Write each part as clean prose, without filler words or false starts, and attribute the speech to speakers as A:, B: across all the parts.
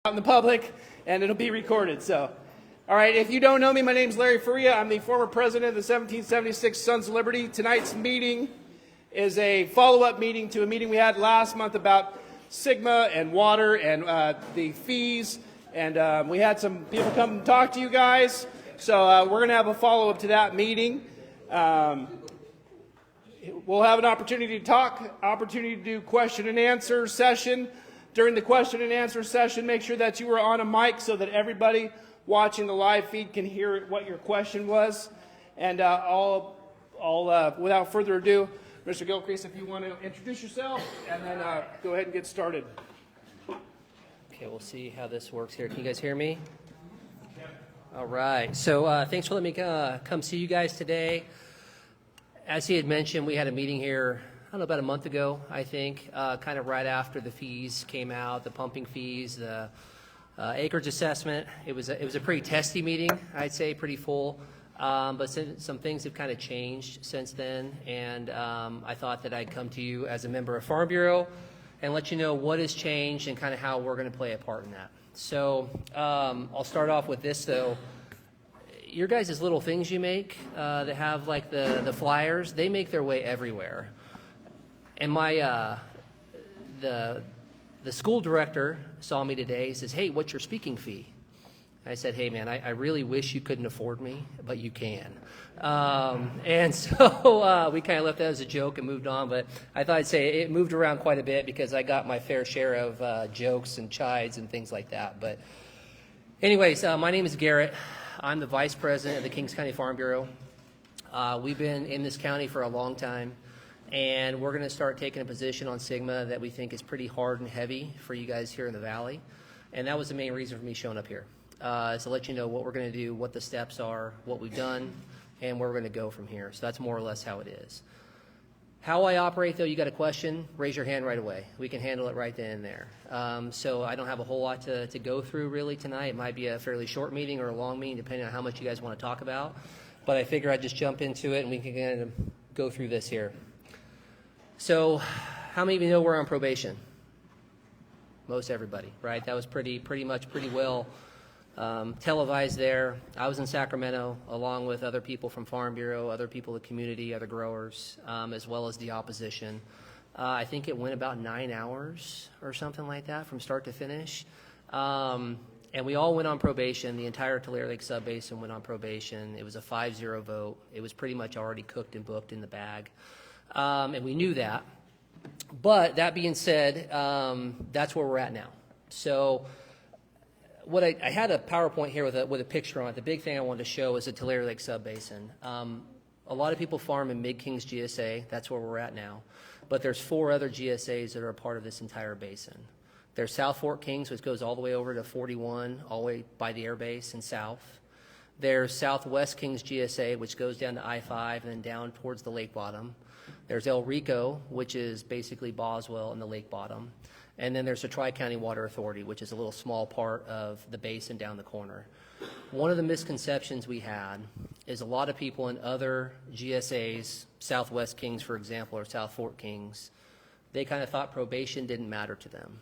A: out in the public, and it'll be recorded. So, all right, if you don't know me, my name's Larry Faria. I'm the former president of the 1776 Sons of Liberty. Tonight's meeting is a follow-up meeting to a meeting we had last month about SGMA and water and the fees, and we had some people come and talk to you guys. So we're going to have a follow-up to that meeting. We'll have an opportunity to talk, opportunity to do question and answer session. During the question and answer session, make sure that you are on a mic so that everybody watching the live feed can hear what your question was. And without further ado, Mr. Gillcrease, if you want to introduce yourself and then go ahead and get started.
B: Okay, we'll see how this works here. Can you guys hear me? All right. So thanks for letting me come see you guys today. As he had mentioned, we had a meeting here, I don't know, about a month ago, I think, kind of right after the fees came out, the pumping fees, the acreage assessment. It was a pretty testy meeting, I'd say, pretty full. But some things have kind of changed since then, and I thought that I'd come to you as a member of Farm Bureau and let you know what has changed and kind of how we're going to play a part in that. So I'll start off with this, though. Your guys' little things you make that have like the flyers, they make their way everywhere. And my the school director saw me today. He says, "Hey, what's your speaking fee?" I said, "Hey, man, I really wish you couldn't afford me, but you can." And so we kind of left that as a joke and moved on. But I thought I'd say it moved around quite a bit because I got my fair share of jokes and chides and things like that. But anyways, my name is Garrett. I'm the vice president of the Kings County Farm Bureau. We've been in this county for a long time, and we're going to start taking a position on SGMA that we think is pretty hard and heavy for you guys here in the Valley. And that was the main reason for me showing up here, is to let you know what we're going to do, what the steps are, what we've done, and where we're going to go from here. So that's more or less how it is. How I operate, though, you got a question, raise your hand right away. We can handle it right then and there. So I don't have a whole lot to go through really tonight. It might be a fairly short meeting or a long meeting, depending on how much you guys want to talk about. But I figure I'd just jump into it and we can kind of go through this here. So how many of you know we're on probation? Most everybody, right? That was pretty well televised there. I was in Sacramento along with other people from Farm Bureau, other people in the community, other growers, as well as the opposition. I think it went about 9 hours or something like that from start to finish. And we all went on probation. The entire Tulare Lake Subbasin went on probation. It was a 5-0 vote. It was pretty much already cooked and booked in the bag. And we knew that. But that being said, that's where we're at now. So what I had a PowerPoint here with a picture on it. The big thing I wanted to show is the Tulare Lake Subbasin. A lot of people farm in Mid-Kings GSA. That's where we're at now. But there's 4 other GSAs that are a part of this entire basin. There's South Fort Kings, which goes all the way over to 41, all the way by the air base and south. There's Southwest Kings GSA, which goes down to I-5 and then down towards the lake bottom. There's El Rico, which is basically Boswell and the lake bottom. And then there's the Tri-County Water Authority, which is a little small part of the basin down the corner. One of the misconceptions we had is a lot of people in other GSAs, Southwest Kings, for example, or South Fort Kings, they kind of thought probation didn't matter to them,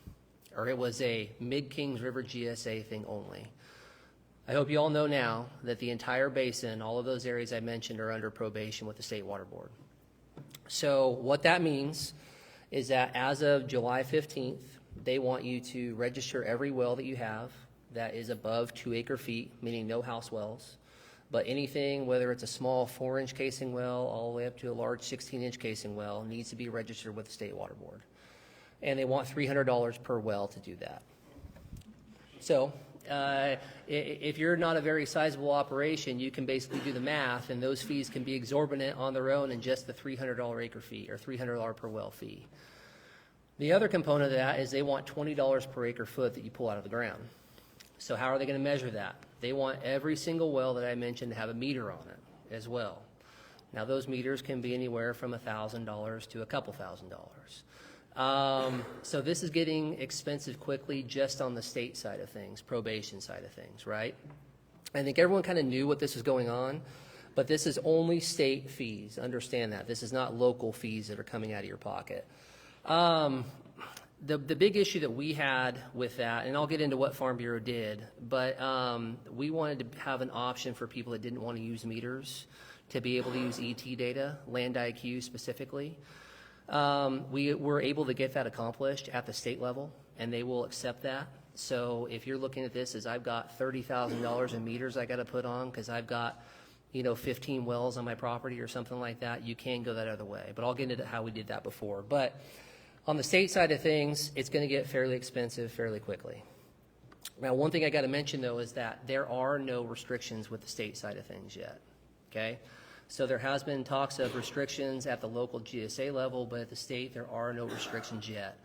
B: or it was a Mid-Kings River GSA thing only. I hope you all know now that the entire basin, all of those areas I mentioned, are under probation with the State Water Board. So what that means is that as of July 15th, they want you to register every well that you have that is above 2 acre feet, meaning no house wells. But anything, whether it's a small 4-inch casing well all the way up to a large 16-inch casing well, needs to be registered with the State Water Board. And they want $300 per well to do that. So if you're not a very sizable operation, you can basically do the math, and those fees can be exorbitant on their own in just the $300 acre fee or $300 per well fee. The other component of that is they want $20 per acre foot that you pull out of the ground. So how are they going to measure that? They want every single well that I mentioned to have a meter on it as well. Now those meters can be anywhere from $1,000 to a couple $1,000s. So this is getting expensive quickly just on the state side of things, probation side of things, right? I think everyone kind of knew what this was going on, but this is only state fees. Understand that. This is not local fees that are coming out of your pocket. The big issue that we had with that, and I'll get into what Farm Bureau did, but we wanted to have an option for people that didn't want to use meters to be able to use ET data, Land IQ specifically. We were able to get that accomplished at the state level, and they will accept that. So if you're looking at this as I've got $30,000 in meters I got to put on because I've got 15 wells on my property or something like that, you can go that other way. But I'll get into how we did that before. But on the state side of things, it's going to get fairly expensive fairly quickly. Now, one thing I got to mention, though, is that there are no restrictions with the state side of things yet, okay? So there has been talks of restrictions at the local GSA level, but at the state, there are no restrictions yet.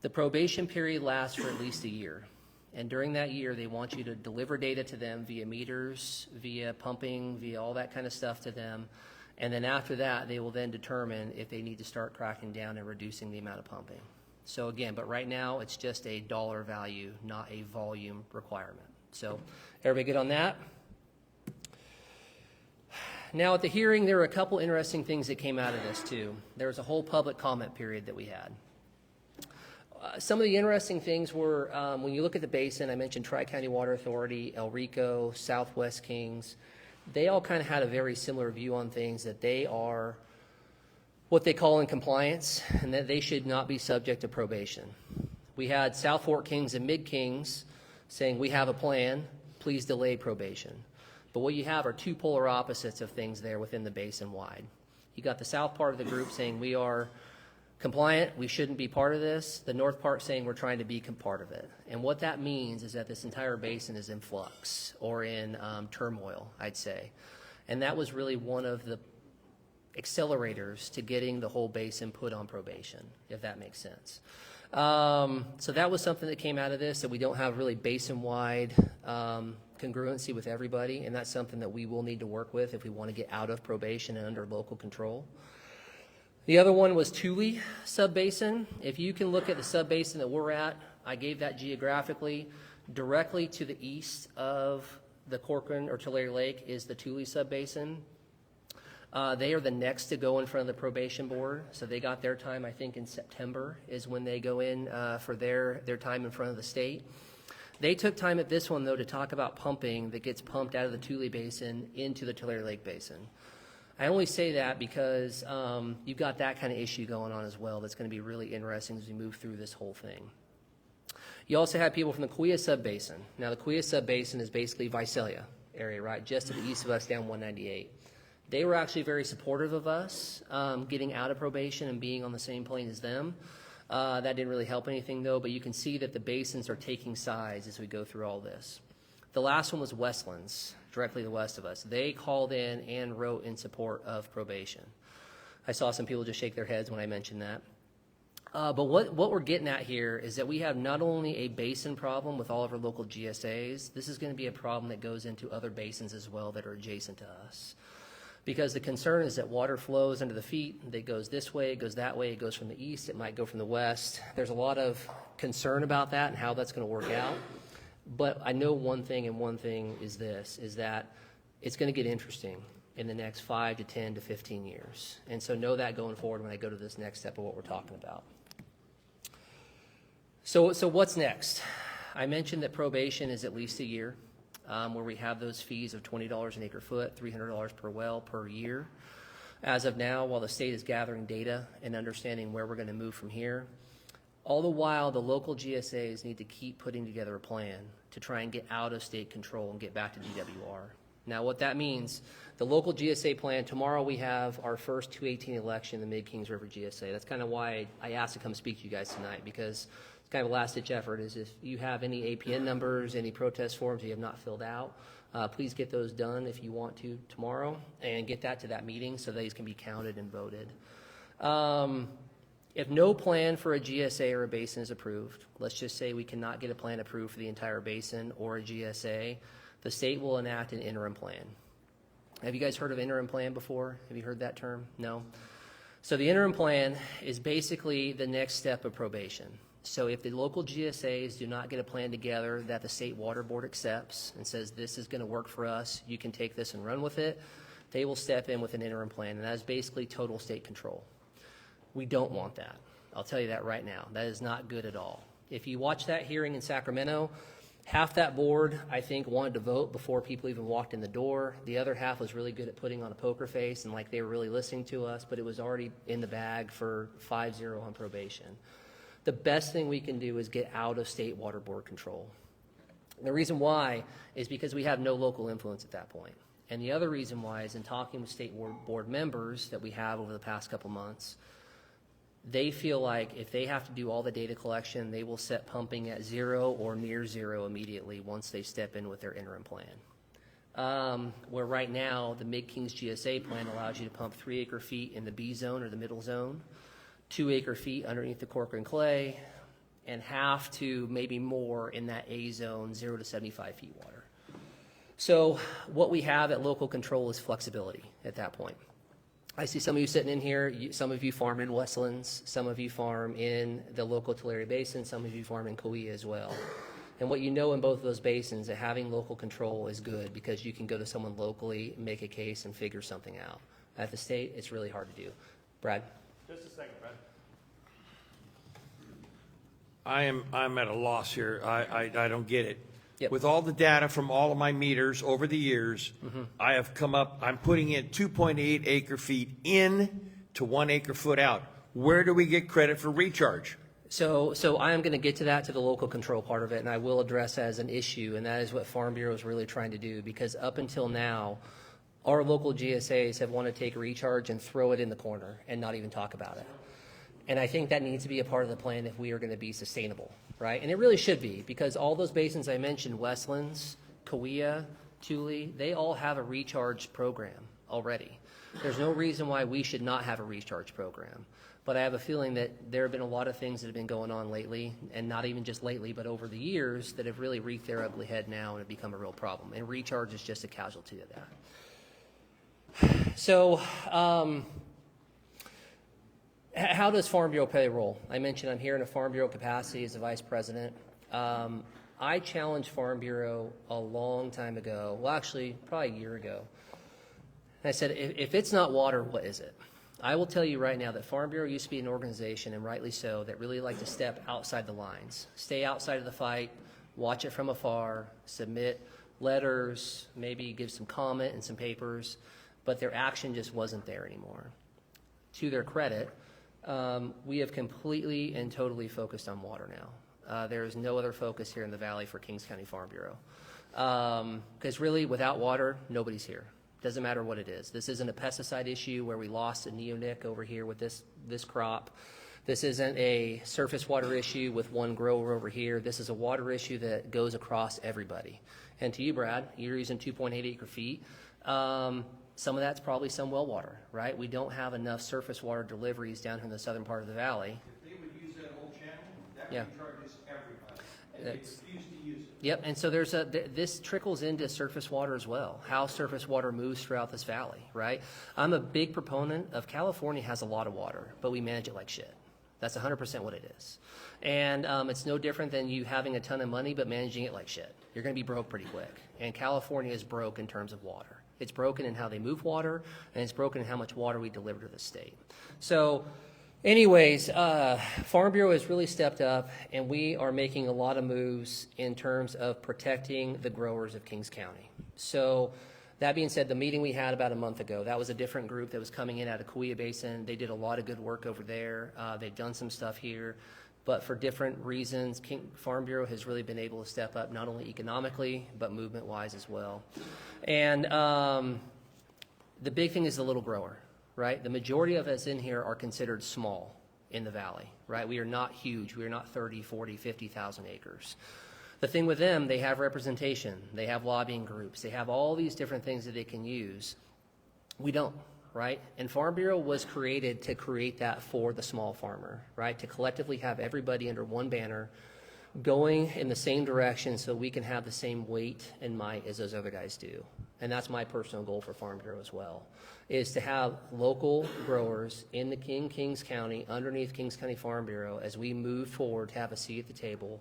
B: The probation period lasts for at least a year. And during that year, they want you to deliver data to them via meters, via pumping, via all that kind of stuff to them. And then after that, they will then determine if they need to start cracking down and reducing the amount of pumping. So again, but right now, it's just a dollar value, not a volume requirement. So everybody good on that? Now at the hearing, there were a couple interesting things that came out of this too. There was a whole public comment period that we had. Some of the interesting things were, when you look at the basin, I mentioned Tri-County Water Authority, El Rico, Southwest Kings. They all kind of had a very similar view on things, that they are what they call in compliance and that they should not be subject to probation. We had South Fork Kings and Mid Kings saying, we have a plan, please delay probation. But what you have are two polar opposites of things there within the basin wide. You got the south part of the group saying we are compliant, we shouldn't be part of this. The north part saying we're trying to be part of it. And what that means is that this entire basin is in flux or in turmoil, I'd say. And that was really one of the accelerators to getting the whole basin put on probation, if that makes sense. So that was something that came out of this, that we don't have really basin-wide congruency with everybody, and that's something that we will need to work with if we want to get out of probation and under local control. The other one was Tule Subbasin. If you can look at the subbasin that we're at, I gave that geographically. Directly to the east of the Corcoran or Tulare Lake is the Tule Subbasin. They are the next to go in front of the probation board. So they got their time, I think, in September is when they go in for their time in front of the state. They took time at this one, though, to talk about pumping that gets pumped out of the Tule Basin into the Tulare Lake Basin. I only say that because you've got that kind of issue going on as well that's going to be really interesting as we move through this whole thing. You also have people from the Cahuilla Subbasin. Now, the Cahuilla Subbasin is basically Visalia area, right, just to the east of us down 198. They were actually very supportive of us getting out of probation and being on the same plane as them. That didn't really help anything, though, but you can see that the basins are taking sides as we go through all this. The last one was Westlands, directly to the west of us. They called in and wrote in support of probation. I saw some people just shake their heads when I mentioned that. But what we're getting at here is that we have not only a basin problem with all of our local GSAs, this is going to be a problem that goes into other basins as well that are adjacent to us. Because the concern is that water flows under the feet, it goes this way, it goes that way, it goes from the east, it might go from the west. There's a lot of concern about that and how that's going to work out. But I know one thing, and one thing is this, is that it's going to get interesting in the next 5 to 10 to 15 years. And so know that going forward when I go to this next step of what we're talking about. So what's next? I mentioned that probation is at least a year, where we have those fees of $20 an acre foot, $300 per well per year. As of now, while the state is gathering data and understanding where we're going to move from here, all the while, the local GSAs need to keep putting together a plan to try and get out of state control and get back to DWR. Now, what that means, the local GSA plan, tomorrow we have our first 218 election in the Mid-Kings River GSA. That's kind of why I asked to come speak to you guys tonight, because it's kind of a last-ditch effort. Is if you have any APN numbers, any protest forms you have not filled out, please get those done if you want to tomorrow and get that to that meeting so these can be counted and voted. If no plan for a GSA or a basin is approved, let's just say we cannot get a plan approved for the entire basin or a GSA, the state will enact an interim plan. Have you guys heard of interim plan before? Have you heard that term? No? So the interim plan is basically the next step of probation. So if the local GSAs do not get a plan together that the state water board accepts and says this is going to work for us, you can take this and run with it, they will step in with an interim plan, and that is basically total state control. We don't want that. I'll tell you that right now. That is not good at all. If you watch that hearing in Sacramento, half that board, I think, wanted to vote before people even walked in the door. The other half was really good at putting on a poker face and like they were really listening to us, but it was already in the bag for 5-0 on probation. The best thing we can do is get out of state water board control. And the reason why is because we have no local influence at that point. And the other reason why is in talking with state board members that we have over the past couple months, they feel like if they have to do all the data collection, they will set pumping at 0 or near 0 immediately once they step in with their interim plan. Where right now, the Mid-Kings GSA plan allows you to pump 3 acre-feet in the B zone or the middle zone, 2 acre-feet underneath the Corcoran clay, and half to maybe more in that A zone, 0 to 75 feet water. So what we have at local control is flexibility at that point. I see some of you sitting in here, some of you farm in Westlands, some of you farm in the local Tulare Basin, some of you farm in Kauai as well. And what you know in both of those basins, that having local control is good because you can go to someone locally, make a case, and figure something out. At the state, it's really hard to do. Brad?
A: Just a second, Brad.
C: I'm at a loss here. I don't get it.
B: Yep.
C: With all the data from all of my meters over the years, I have come up, I'm putting in 2.8 acre feet in to 1 acre foot out. Where do we get credit for recharge?
B: So I am going to get to that, to the local control part of it, and I will address that as an issue, and that is what Farm Bureau is really trying to do, because up until now, our local GSAs have wanted to take recharge and throw it in the corner and not even talk about it. And I think that needs to be a part of the plan if we are going to be sustainable, right? And it really should be, because all those basins I mentioned, Westlands, Kauai, Tule, they all have a recharge program already. There's no reason why we should not have a recharge program. But I have a feeling that there have been a lot of things that have been going on lately, and not even just lately, but over the years, that have really wreaked their ugly head now and have become a real problem. And recharge is just a casualty of that. So, how does Farm Bureau play a role? I mentioned I'm here in a Farm Bureau capacity as a vice president. I challenged Farm Bureau a long time ago, well, actually, probably a year ago. And I said, if it's not water, what is it? I will tell you right now that Farm Bureau used to be an organization, and rightly so, that really liked to step outside the lines, stay outside of the fight, watch it from afar, submit letters, maybe give some comment and some papers, but their action just wasn't there anymore. To their credit, we have completely and totally focused on water now. There is no other focus here in the Valley for Kings County Farm Bureau. Because really, without water, nobody's here. Doesn't matter what it is. This isn't a pesticide issue where we lost a neonic over here with this crop. This isn't a surface water issue with one grower over here. This is a water issue that goes across everybody. And to you, Brad, you're using 2.8 acre feet. Some of that's probably some well water, right? We don't have enough surface water deliveries down here in the southern part of the valley.
C: If they would use that whole channel, that
B: Yeah.
C: recharges everybody. And they refuse to use it.
B: Yep, and so this trickles into surface water as well, how surface water moves throughout this valley, right? I'm a big proponent of California has a lot of water, but we manage it like shit. That's 100% what it is. And it's no different than you having a ton of money but managing it like shit. You're going to be broke pretty quick. And California is broke in terms of water. It's broken in how they move water, and it's broken in how much water we deliver to the state. So anyways, Farm Bureau has really stepped up, and we are making a lot of moves in terms of protecting the growers of Kings County. So that being said, the meeting we had about a month ago, that was a different group that was coming in out of Kauai Basin. They did a lot of good work over there. They've done some stuff here. But for different reasons, Farm Bureau has really been able to step up, not only economically, but movement-wise as well. And the big thing is the little grower, right? The majority of us in here are considered small in the valley, right? We are not huge. We are not 30, 40, 50,000 acres. The thing with them, they have representation. They have lobbying groups. They have all these different things that they can use. We don't. Right? And Farm Bureau was created to create that for the small farmer, right? To collectively have everybody under one banner going in the same direction so we can have the same weight and might as those other guys do. And that's my personal goal for Farm Bureau as well, is to have local growers in the Kings County, underneath Kings County Farm Bureau, as we move forward to have a seat at the table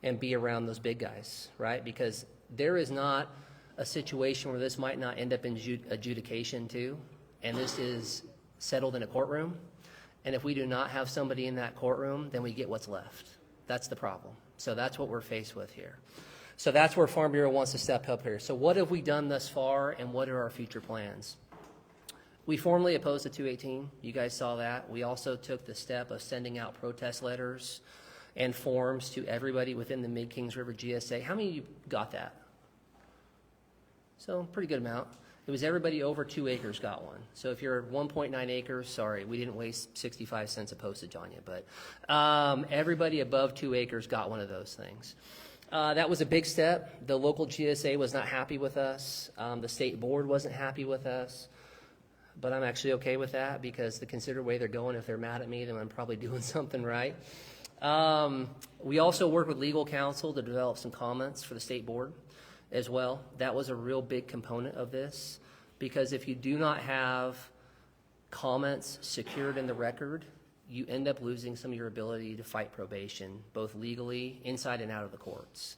B: and be around those big guys, right? Because there is not a situation where this might not end up in adjudication too. And this is settled in a courtroom, And if we do not have somebody in that courtroom, then we get what's left. That's the problem. So that's what we're faced with here. So that's where Farm Bureau wants to step up here. So what have we done thus far, and what are our future plans? We formally opposed the 218. You guys saw that. We also took the step of sending out protest letters and forms to everybody within the Mid-Kings River GSA. How many of you got that? So pretty good amount. It was everybody over 2 acres got one. So if you're 1.9 acres, sorry, we didn't waste 65 cents of postage on you, but everybody above 2 acres got one of those things. That was a big step. The local GSA was not happy with us. The state board wasn't happy with us. But I'm actually okay with that because the considered way they're going, if they're mad at me, then I'm probably doing something right. We also worked with legal counsel to develop some comments for the state board as well. That was a real big component of this, because if you do not have comments secured in the record, you end up losing some of your ability to fight probation, both legally, inside and out of the courts.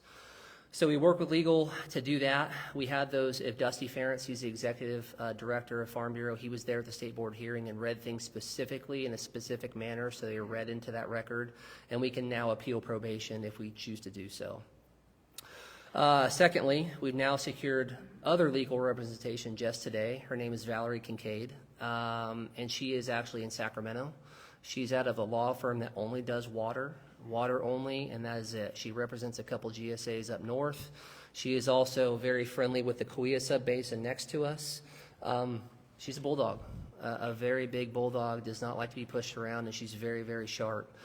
B: So we worked with legal to do that. We had those, if Dusty Ferentz, he's the executive director of Farm Bureau, he was there at the state board hearing and read things specifically in a specific manner, so they were read into that record, and we can now appeal probation if we choose to do so. Secondly, we've now secured other legal representation just today. Her name is Valerie Kincaid, and she is actually in Sacramento. She's out of a law firm that only does water only, and that is it. She represents a couple GSAs up north. She is also very friendly with the Kauai sub-basin next to us. She's a bulldog, a very big bulldog, does not like to be pushed around, and she's very, very sharp.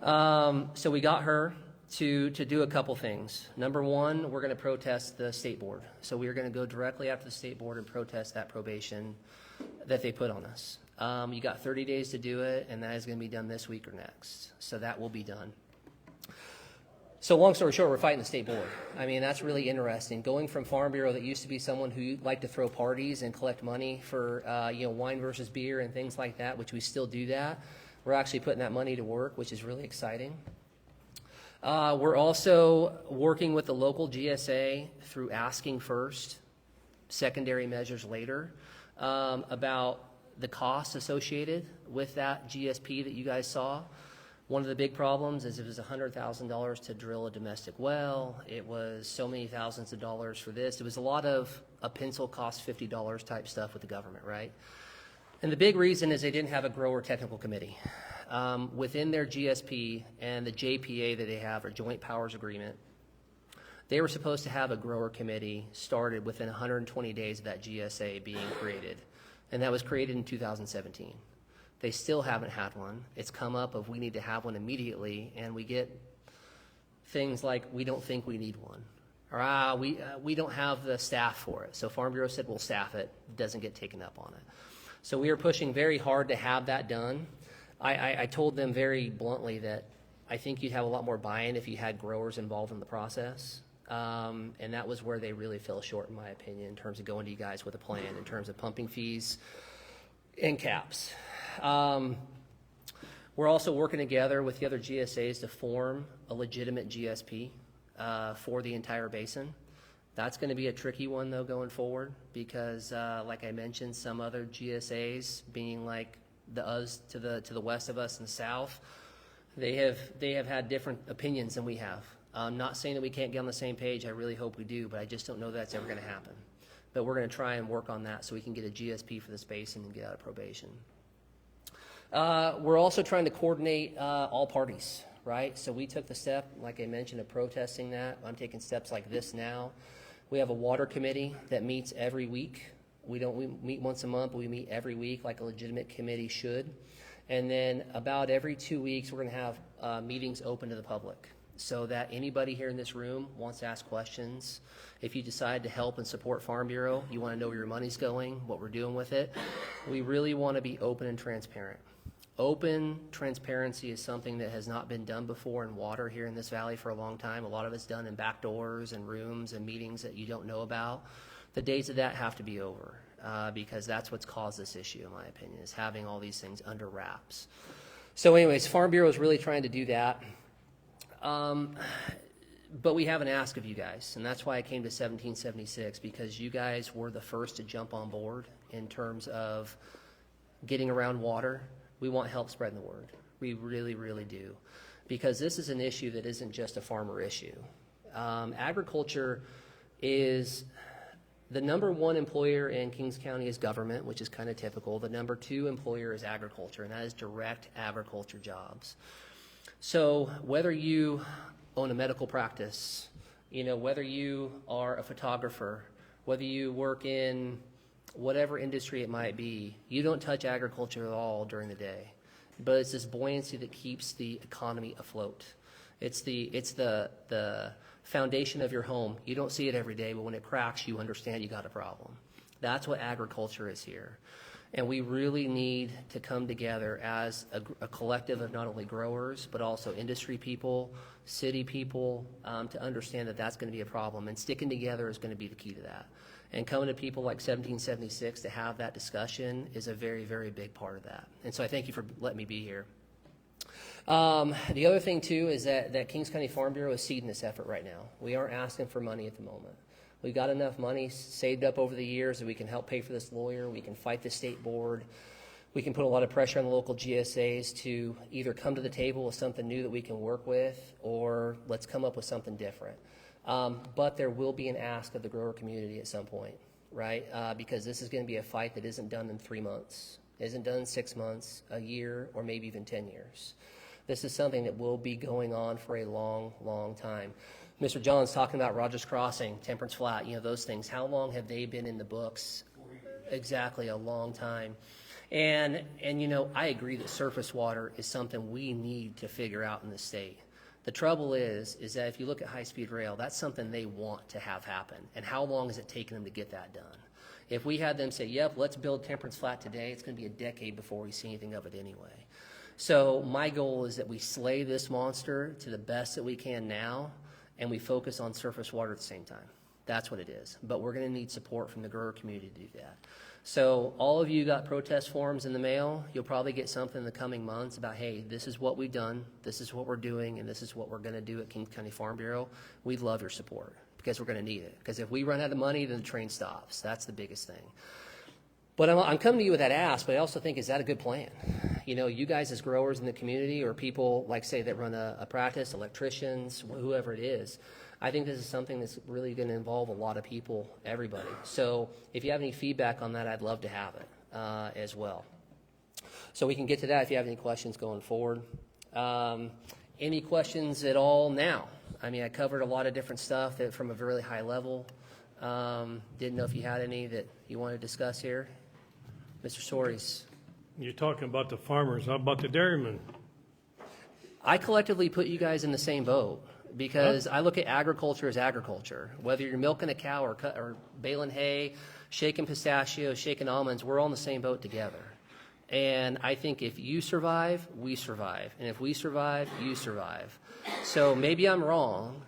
B: So we got her to do a couple things. Number one, we're going to protest the state board. So we are going to go directly after the state board and protest that probation that they put on us. You got 30 days to do it, and that is going to be done this week or next. So that will be done. So long story short, we're fighting the state board. I mean, that's really interesting. Going from Farm Bureau that used to be someone who liked to throw parties and collect money for wine versus beer and things like that, which we still do that. We're actually putting that money to work, which is really exciting. We're also working with the local GSA through asking first, secondary measures later, about the costs associated with that GSP that you guys saw. One of the big problems is it was $100,000 to drill a domestic well. It was so many thousands of dollars for this. It was a lot of a pencil cost $50 type stuff with the government, right? And the big reason is they didn't have a grower technical committee. Within their GSP and the JPA that they have, or Joint Powers Agreement, they were supposed to have a grower committee started within 120 days of that GSA being created. And that was created in 2017. They still haven't had one. It's come up of we need to have one immediately, and we get things like we don't think we need one. Or we don't have the staff for it. So Farm Bureau said we'll staff it. It doesn't get taken up on it. So we are pushing very hard to have that done. I told them very bluntly that I think you'd have a lot more buy-in if you had growers involved in the process. And that was where they really fell short, in my opinion, in terms of going to you guys with a plan, in terms of pumping fees and caps. We're also working together with the other GSAs to form a legitimate GSP for the entire basin. That's going to be a tricky one, though, going forward, because like I mentioned, some other GSAs, being like the us to the west of us in the south, they have had different opinions than we have. I'm not saying that we can't get on the same page. I really hope we do, but I just don't know that's ever going to happen. But we're going to try and work on that so we can get a GSP for this basin and get out of probation. We're also trying to coordinate all parties, right? So we took the step, like I mentioned, of protesting that. I'm taking steps like this now. We have a water committee that meets every week. We meet once a month, but we meet every week like a legitimate committee should. And then about every 2 weeks, we're going to have meetings open to the public, so that anybody here in this room wants to ask questions. If you decide to help and support Farm Bureau, you want to know where your money's going, what we're doing with it, we really want to be open and transparent. Open transparency is something that has not been done before in water here in this valley for a long time. A lot of it's done in back doors and rooms and meetings that you don't know about. The days of that have to be over, because that's what's caused this issue, in my opinion, is having all these things under wraps. So anyways, Farm Bureau is really trying to do that. But we have an ask of you guys, and that's why I came to 1776, because you guys were the first to jump on board in terms of getting around water, We want help spreading the word. We really, really do. Because this is an issue that isn't just a farmer issue. Agriculture is the number one employer in Kings County is government, which is kind of typical. The number two employer is agriculture, and that is direct agriculture jobs. So whether you own a medical practice, whether you are a photographer, whether you work in whatever industry it might be, you don't touch agriculture at all during the day. But it's this buoyancy that keeps the economy afloat. It's the foundation of your home. You don't see it every day, but when it cracks, you understand you got a problem. That's what agriculture is here. And we really need to come together as a collective of not only growers, but also industry people, city people, to understand that that's going to be a problem. And sticking together is going to be the key to that. And coming to people like 1776 to have that discussion is a very, very big part of that. And so I thank you for letting me be here. The other thing, too, is that Kings County Farm Bureau is seeding this effort right now. We aren't asking for money at the moment. We've got enough money saved up over the years that we can help pay for this lawyer. We can fight the state board. We can put a lot of pressure on the local GSAs to either come to the table with something new that we can work with, or let's come up with something different. But there will be an ask of the grower community at some point, right? Because this is going to be a fight that isn't done in 3 months, isn't done in 6 months, a year, or maybe even 10 years. This is something that will be going on for a long, long time. Mr. John's talking about Rogers Crossing, Temperance Flat, those things. How long have they been in the books? Exactly, a long time. And I agree that surface water is something we need to figure out in the state. The trouble is that if you look at high-speed rail, that's something they want to have happen. And how long has it taken them to get that done? If we had them say, yep, let's build Temperance Flat today, it's going to be a decade before we see anything of it anyway. So my goal is that we slay this monster to the best that we can now, and we focus on surface water at the same time. That's what it is. But we're going to need support from the grower community to do that. So all of you got protest forms in the mail. You'll probably get something in the coming months about, hey, this is what we've done, this is what we're doing, and this is what we're going to do at Kings County Farm Bureau. We'd love your support because we're going to need it. Because if we run out of money, then the train stops. That's the biggest thing. But I'm coming to you with that ask, but I also think, is that a good plan? You guys as growers in the community, or people like, say, that run a practice, electricians, whoever it is, I think this is something that's really going to involve a lot of people, everybody. So if you have any feedback on that, I'd love to have it as well. So we can get to that if you have any questions going forward. Any questions at all now? I mean, I covered a lot of different stuff from a really high level. Didn't know if you had any that you want to discuss here. Mr. Soares.
D: You're talking about the farmers. How about the dairymen?
B: I collectively put you guys in the same boat because I look at agriculture as agriculture. Whether you're milking a cow or baling hay, shaking pistachios, shaking almonds, we're all in the same boat together. And I think if you survive, we survive. And if we survive, you survive. So maybe I'm wrong,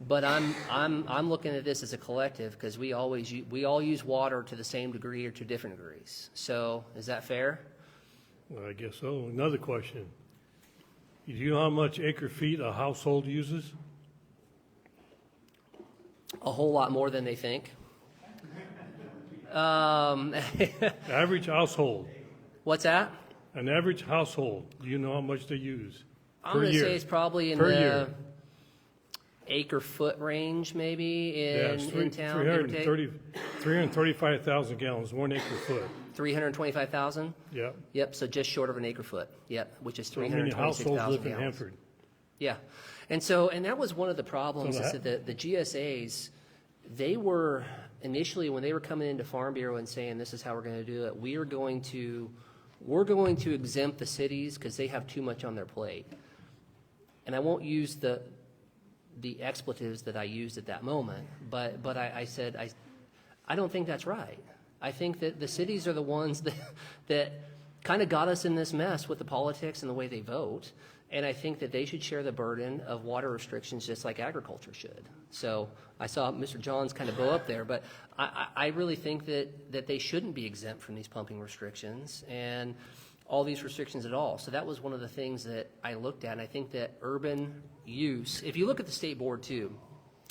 B: but I'm looking at this as a collective because we all use water to the same degree or to different degrees. So is that fair?
D: Well, I guess so. Another question. Do you know how much acre feet a household uses?
B: A whole lot more than they think.
D: Average household.
B: What's that?
D: An average household. Do you know how much they use
B: I'm
D: per
B: going to
D: year?
B: say it's probably in
D: Per
B: the
D: year.
B: acre foot range, maybe in town.
D: 335,000 gallons, 1 acre foot.
B: 325,000.
D: Yeah.
B: Yep. So just short of an acre foot. Yep. Which is
D: How many households
B: 326,000
D: live in
B: gallons.
D: Hanford?
B: Yeah. And that was one of the problems is that the GSAs, they were initially, when they were coming into Farm Bureau and saying this is how we're going to do it, we're going to exempt the cities because they have too much on their plate. And I won't use the expletives that I used at that moment, but I said I don't think that's right. I think that the cities are the ones that kind of got us in this mess with the politics and the way they vote. And I think that they should share the burden of water restrictions just like agriculture should. So I saw Mr. Johns kind of go up there, but I really think that they shouldn't be exempt from these pumping restrictions and all these restrictions at all. So that was one of the things that I looked at, and I think that urban use, if you look at the state board too,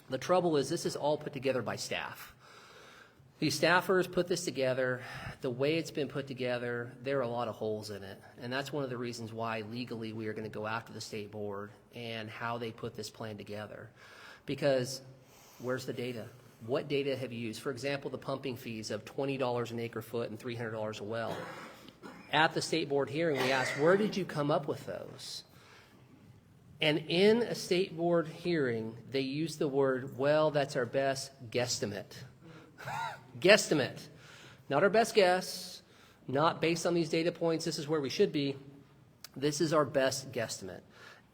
B: the trouble is this is all put together by staff. These staffers put this together. The way it's been put together, there are a lot of holes in it. And that's one of the reasons why legally we are going to go after the state board and how they put this plan together. Because where's the data? What data have you used? For example, the pumping fees of $20 an acre foot and $300 a well. At the state board hearing, we asked, where did you come up with those? And in a state board hearing, they used the word, well, that's our best guesstimate. Guesstimate. Not our best guess, not based on these data points, this is where we should be. This is our best guesstimate.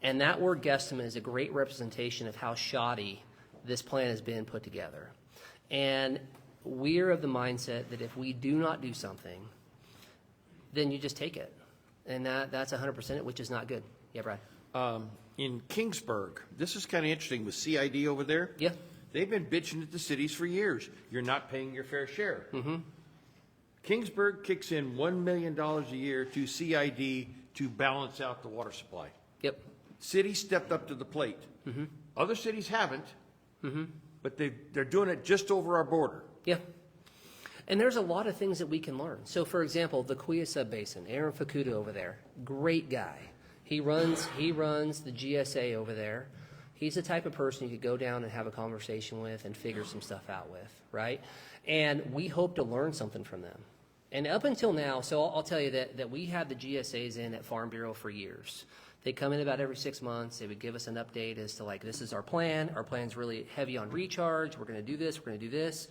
B: And that word guesstimate is a great representation of how shoddy this plan has been put together. And we're of the mindset that if we do not do something, then you just take it. And that's 100%, which is not good. Yeah, Brad?
C: In Kingsburg, this is kind of interesting with CID over there.
B: Yeah.
C: They've been bitching at the cities for years. You're not paying your fair share. Mm-hmm. Kingsburg kicks in $1 million a year to CID to balance out the water supply.
B: Yep.
C: City stepped up to the plate. Mm-hmm. Other cities haven't, but they're doing it just over our border.
B: Yeah. And there's a lot of things that we can learn. So, for example, the Kuya Sub-Basin, Aaron Fukuda over there, great guy. He runs the GSA over there. He's the type of person you could go down and have a conversation with and figure some stuff out with, right? And we hope to learn something from them. And up until now, so I'll tell you that we had the GSAs in at Farm Bureau for years. They come in about every 6 months. They would give us an update as to, like, this is our plan. Our plan's really heavy on recharge. We're going to do this. We're going to do this.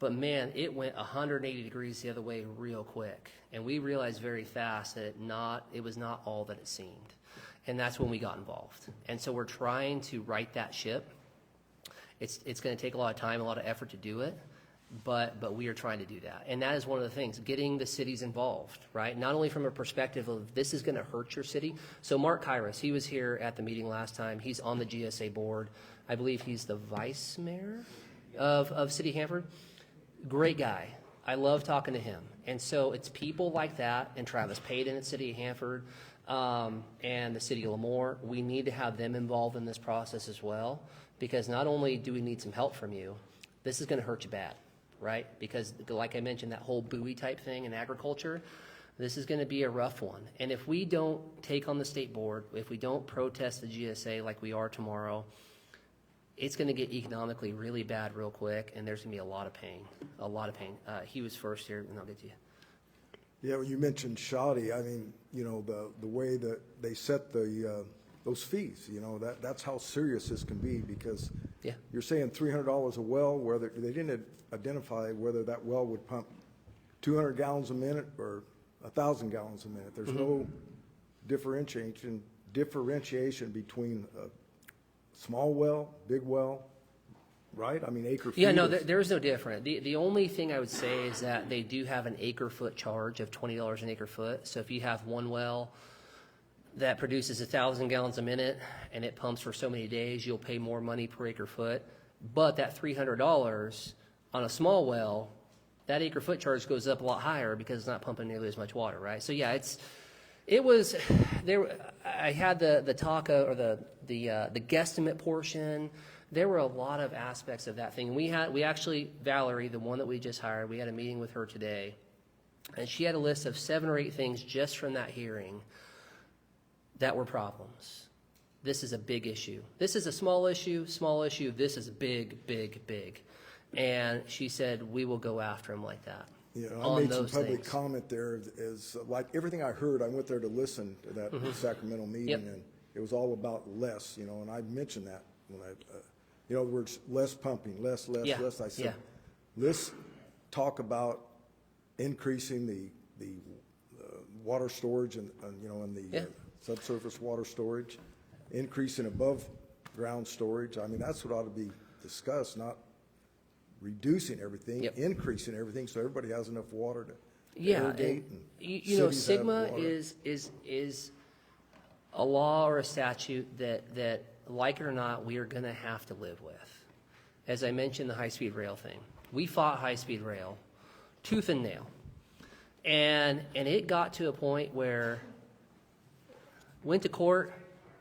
B: But, man, it went 180 degrees the other way real quick. And we realized very fast that it was not all that it seemed. And that's when we got involved. And so we're trying to right that ship. It's going to take a lot of time, a lot of effort to do it. But we are trying to do that. And that is one of the things, getting the cities involved, right? Not only from a perspective of this is going to hurt your city. So Mark Kairos, he was here at the meeting last time. He's on the GSA board. I believe he's the vice mayor of City of Hanford. Great guy. I love talking to him. And so it's people like that, and Travis Payton at City of Hanford, and the City of Lemoore. We need to have them involved in this process as well, because not only do we need some help from you, this is going to hurt you bad. Right? Because like I mentioned, that whole buoy type thing in agriculture, this is going to be a rough one. And if we don't take on the state board, if we don't protest the GSA like we are tomorrow, it's going to get economically really bad real quick, and there's going to be a lot of pain, a lot of pain. He was first here, and I'll get to you.
E: Yeah, when you mentioned shoddy, I mean, you know, the way that they set those fees, you know, that's how serious this can be, because you're saying $300 a well, where they didn't identify whether that well would pump 200 gallons a minute or 1,000 gallons a minute. There's no differentiation between a small well, big well, right? I mean, acre feet.
B: Yeah, no, there's no different. The only thing I would say is that they do have an acre foot charge of $20 an acre foot. So if you have one well that produces 1,000 gallons a minute and it pumps for so many days, you'll pay more money per acre foot. But that $300 on a small well, that acre foot charge goes up a lot higher because it's not pumping nearly as much water, right? So yeah, it was there. I had the talk or the guesstimate portion. There were a lot of aspects of that thing. We actually, Valerie, the one that we just hired, we had a meeting with her today, and she had a list of 7 or 8 things just from that hearing that were problems. This is a big issue. This is a small issue. This is big, big, big. And she said, we will go after him like that.
E: Yeah, I made some public comment there. Is like everything I heard, I went there to listen to that Sacramento meeting, and it was all about less, you know, and I mentioned that when in other words, less pumping, less. I said, let's talk about increasing the water storage and you know, and the subsurface water storage, increasing above ground storage. I mean, that's what ought to be discussed, not reducing everything, increasing everything, so everybody has enough water to irrigate. And
B: you know, SGMA is a law or a statute that, like it or not, we are going to have to live with. As I mentioned, the high-speed rail thing. We fought high-speed rail tooth and nail, and it got to a point where went to court.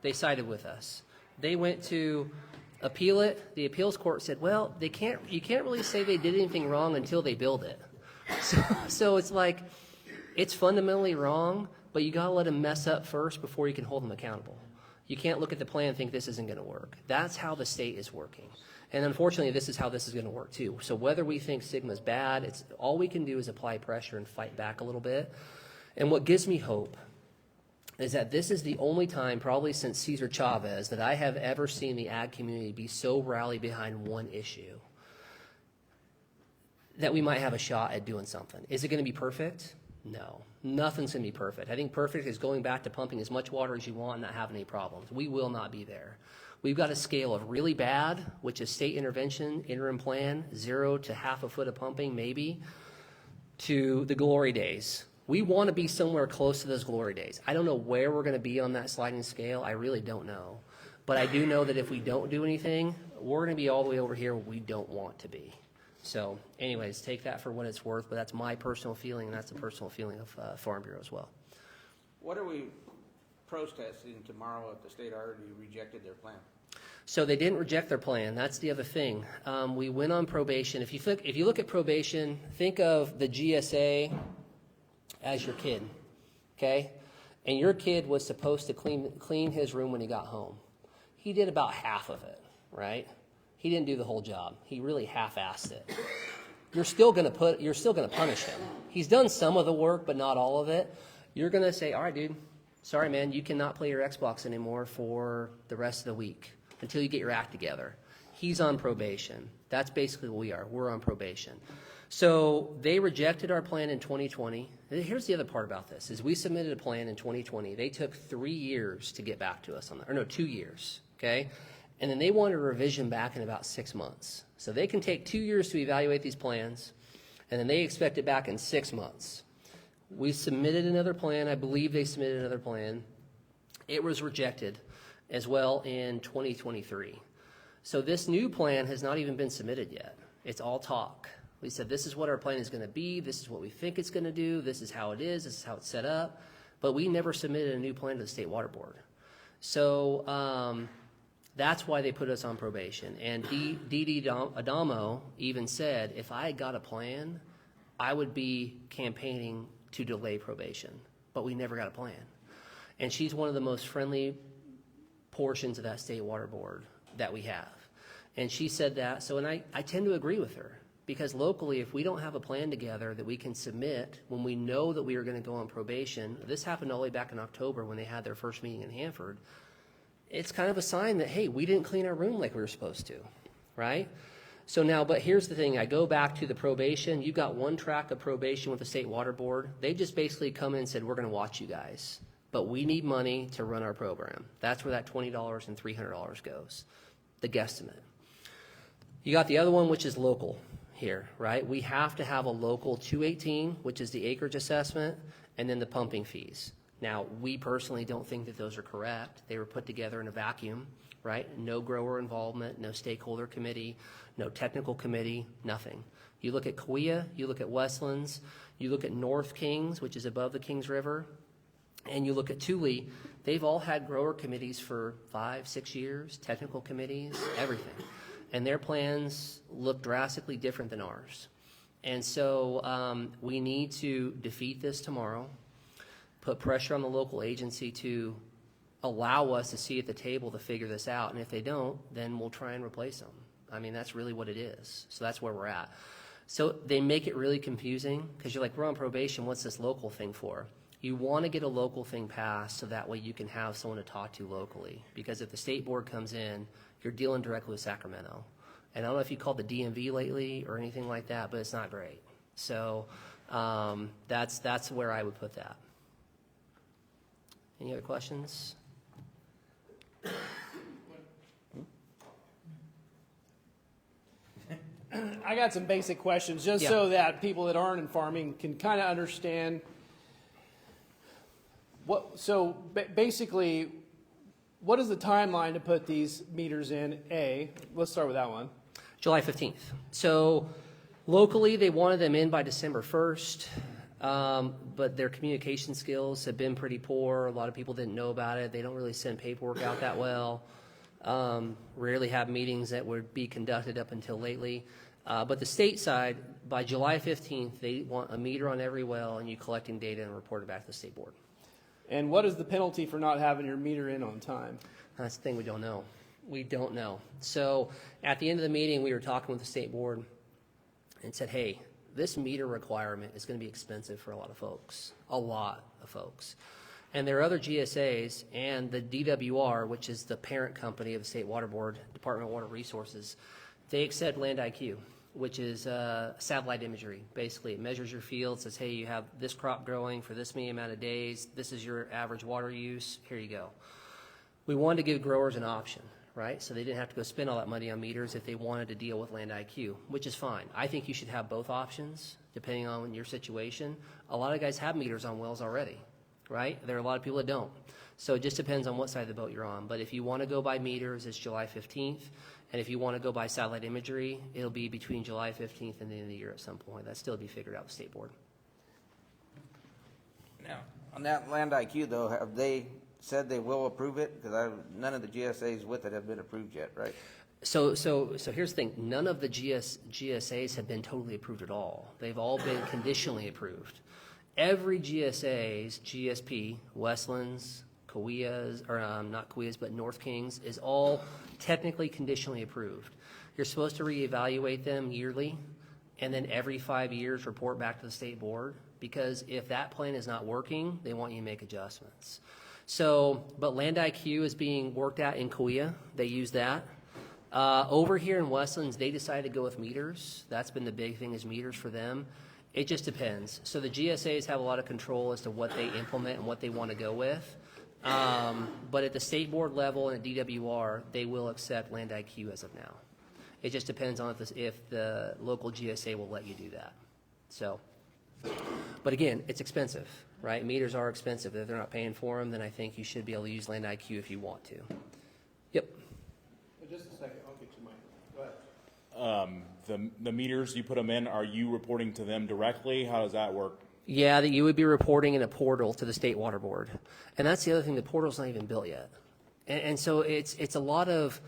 B: They sided with us. They went to appeal it. The appeals court said, well, you can't really say they did anything wrong until they build it. So it's like, it's fundamentally wrong, but you got to let them mess up first before you can hold them accountable. You can't look at the plan and think this isn't going to work. That's how the state is working. And unfortunately, this is how this is going to work too. So whether we think Sigma's bad, it's all we can do is apply pressure and fight back a little bit. And what gives me hope is that this is the only time, probably since Cesar Chavez, that I have ever seen the ag community be so rallied behind one issue that we might have a shot at doing something. Is it going to be perfect? No. Nothing's going to be perfect. I think perfect is going back to pumping as much water as you want and not having any problems. We will not be there. We've got a scale of really bad, which is state intervention, interim plan, 0 to half a foot of pumping maybe, to the glory days. We want to be somewhere close to those glory days. I don't know where we're going to be on that sliding scale. I really don't know. But I do know that if we don't do anything, we're going to be all the way over here where we don't want to be. So anyways, take that for what it's worth, but that's my personal feeling, and that's the personal feeling of Farm Bureau as well.
F: What are we protesting tomorrow if the state already rejected their plan?
B: So they didn't reject their plan. That's the other thing. We went on probation. If you look at probation, think of the GSA as your kid, okay? And your kid was supposed to clean his room when he got home. He did about half of it, right? He didn't do the whole job. He really half-assed it. You're still going to punish him. He's done some of the work, but not all of it. You're going to say, all right, dude, sorry, man, you cannot play your Xbox anymore for the rest of the week until you get your act together. He's on probation. That's basically what we are. We're on probation. So they rejected our plan in 2020. And here's the other part about this, is we submitted a plan in 2020. They took 3 years to get back to us on that, or no, 2 years, okay? And then they wanted a revision back in about 6 months. So they can take 2 years to evaluate these plans, and then they expect it back in 6 months. We submitted another plan. I believe they submitted another plan. It was rejected as well in 2023. So this new plan has not even been submitted yet. It's all talk. We said, this is what our plan is going to be. This is what we think it's going to do. This is how it is. This is how it's set up. But we never submitted a new plan to the State Water Board. So that's why they put us on probation. And Dee Adamo even said, if I had got a plan, I would be campaigning to delay probation. But we never got a plan. And she's one of the most friendly portions of that State Water Board that we have. And she said that, so, and I tend to agree with her. Because locally, if we don't have a plan together that we can submit when we know that we are going to go on probation, this happened all the way back in October when they had their first meeting in Hanford, it's kind of a sign that, hey, we didn't clean our room like we were supposed to, right? So now, but here's the thing. I go back to the probation. You've got one track of probation with the State Water Board. They just basically come in and said, we're going to watch you guys, but we need money to run our program. That's where that $20 and $300 goes, the guesstimate. You got the other one, which is local here, right? We have to have a local 218, which is the acreage assessment, and then the pumping fees. Now, we personally don't think that those are correct. They were put together in a vacuum, right? No grower involvement, no stakeholder committee, no technical committee, nothing. You look at Kauai, you look at Westlands, you look at North Kings, which is above the Kings River, and you look at Thule, they've all had grower committees for 5-6 years, technical committees, everything. And their plans look drastically different than ours. And so we need to defeat this tomorrow, put pressure on the local agency to allow us to see at the table to figure this out. And if they don't, then we'll try and replace them. I mean, that's really what it is. So that's where we're at. So they make it really confusing because you're like, we're on probation. What's this local thing for? You want to get a local thing passed so that way you can have someone to talk to locally. Because if the state board comes in, you're dealing directly with Sacramento. And I don't know if you called the DMV lately or anything like that, but it's not great. So that's where I would put that. Any other questions?
A: I got some basic questions just so that people that aren't in farming can kind of understand what. So basically, what is the timeline to put these meters in? Let's start with that one.
B: July 15th. So locally, they wanted them in by December 1st, but their communication skills have been pretty poor. A lot of people didn't know about it. They don't really send paperwork out that well. Rarely have meetings that would be conducted up until lately. But the state side, by July 15th, they want a meter on every well and you collecting data and report it back to the state board.
A: And what is the penalty for not having your meter in on time?
B: That's the thing we don't know. We don't know. So at the end of the meeting, we were talking with the state board and said, hey, this meter requirement is going to be expensive for a lot of folks, And there are other GSAs and the DWR, which is the parent company of the State Water Board, Department of Water Resources, they accept Land IQ, which is satellite imagery. Basically, it measures your field, says, hey, you have this crop growing for this many amount of days. This is your average water use. Here you go. We wanted to give growers an option, right? So they didn't have to go spend all that money on meters if they wanted to deal with Land IQ, which is fine. I think you should have both options, depending on your situation. A lot of guys have meters on wells already, right? There are a lot of people that don't. So it just depends on what side of the boat you're on. But if you want to go by meters, it's July 15th. And if you want to go by satellite imagery, it'll be between July 15th and the end of the year at some point. That'll still be figured out with State Board.
F: Now, on that Land IQ though, have they said they will approve it? Because none of the GSAs with it have been approved yet, right?
B: So here's the thing. None of the GSAs have been totally approved at all. They've all been conditionally approved. Every GSA's GSP, Westlands, Kauia's, or not Kauia's, but North Kings, is all technically conditionally approved. You're supposed to reevaluate them yearly, and then every 5 years report back to the state board, because if that plan is not working, they want you to make adjustments. So, but Land IQ is being worked at in Kauia. They use that. Over here in Westlands, they decided to go with meters. That's been the big thing, is meters for them. It just depends. So the GSAs have a lot of control as to what they implement and what they want to go with. But at the state board level and at DWR, they will accept Land IQ as of now. It just depends on if the local GSA will let you do that. So, but again, it's expensive, right? Meters are expensive. If they're not paying for them, then I think you should be able to use Land IQ if you want to. Yep.
A: Just a second, I'll get you mine. Go ahead.
G: The meters, you put them in, are you reporting to them directly? How does that work?
B: Yeah, that you would be reporting in a portal to the State Water Board. And that's the other thing, the portal's not even built yet. And so it's a lot of,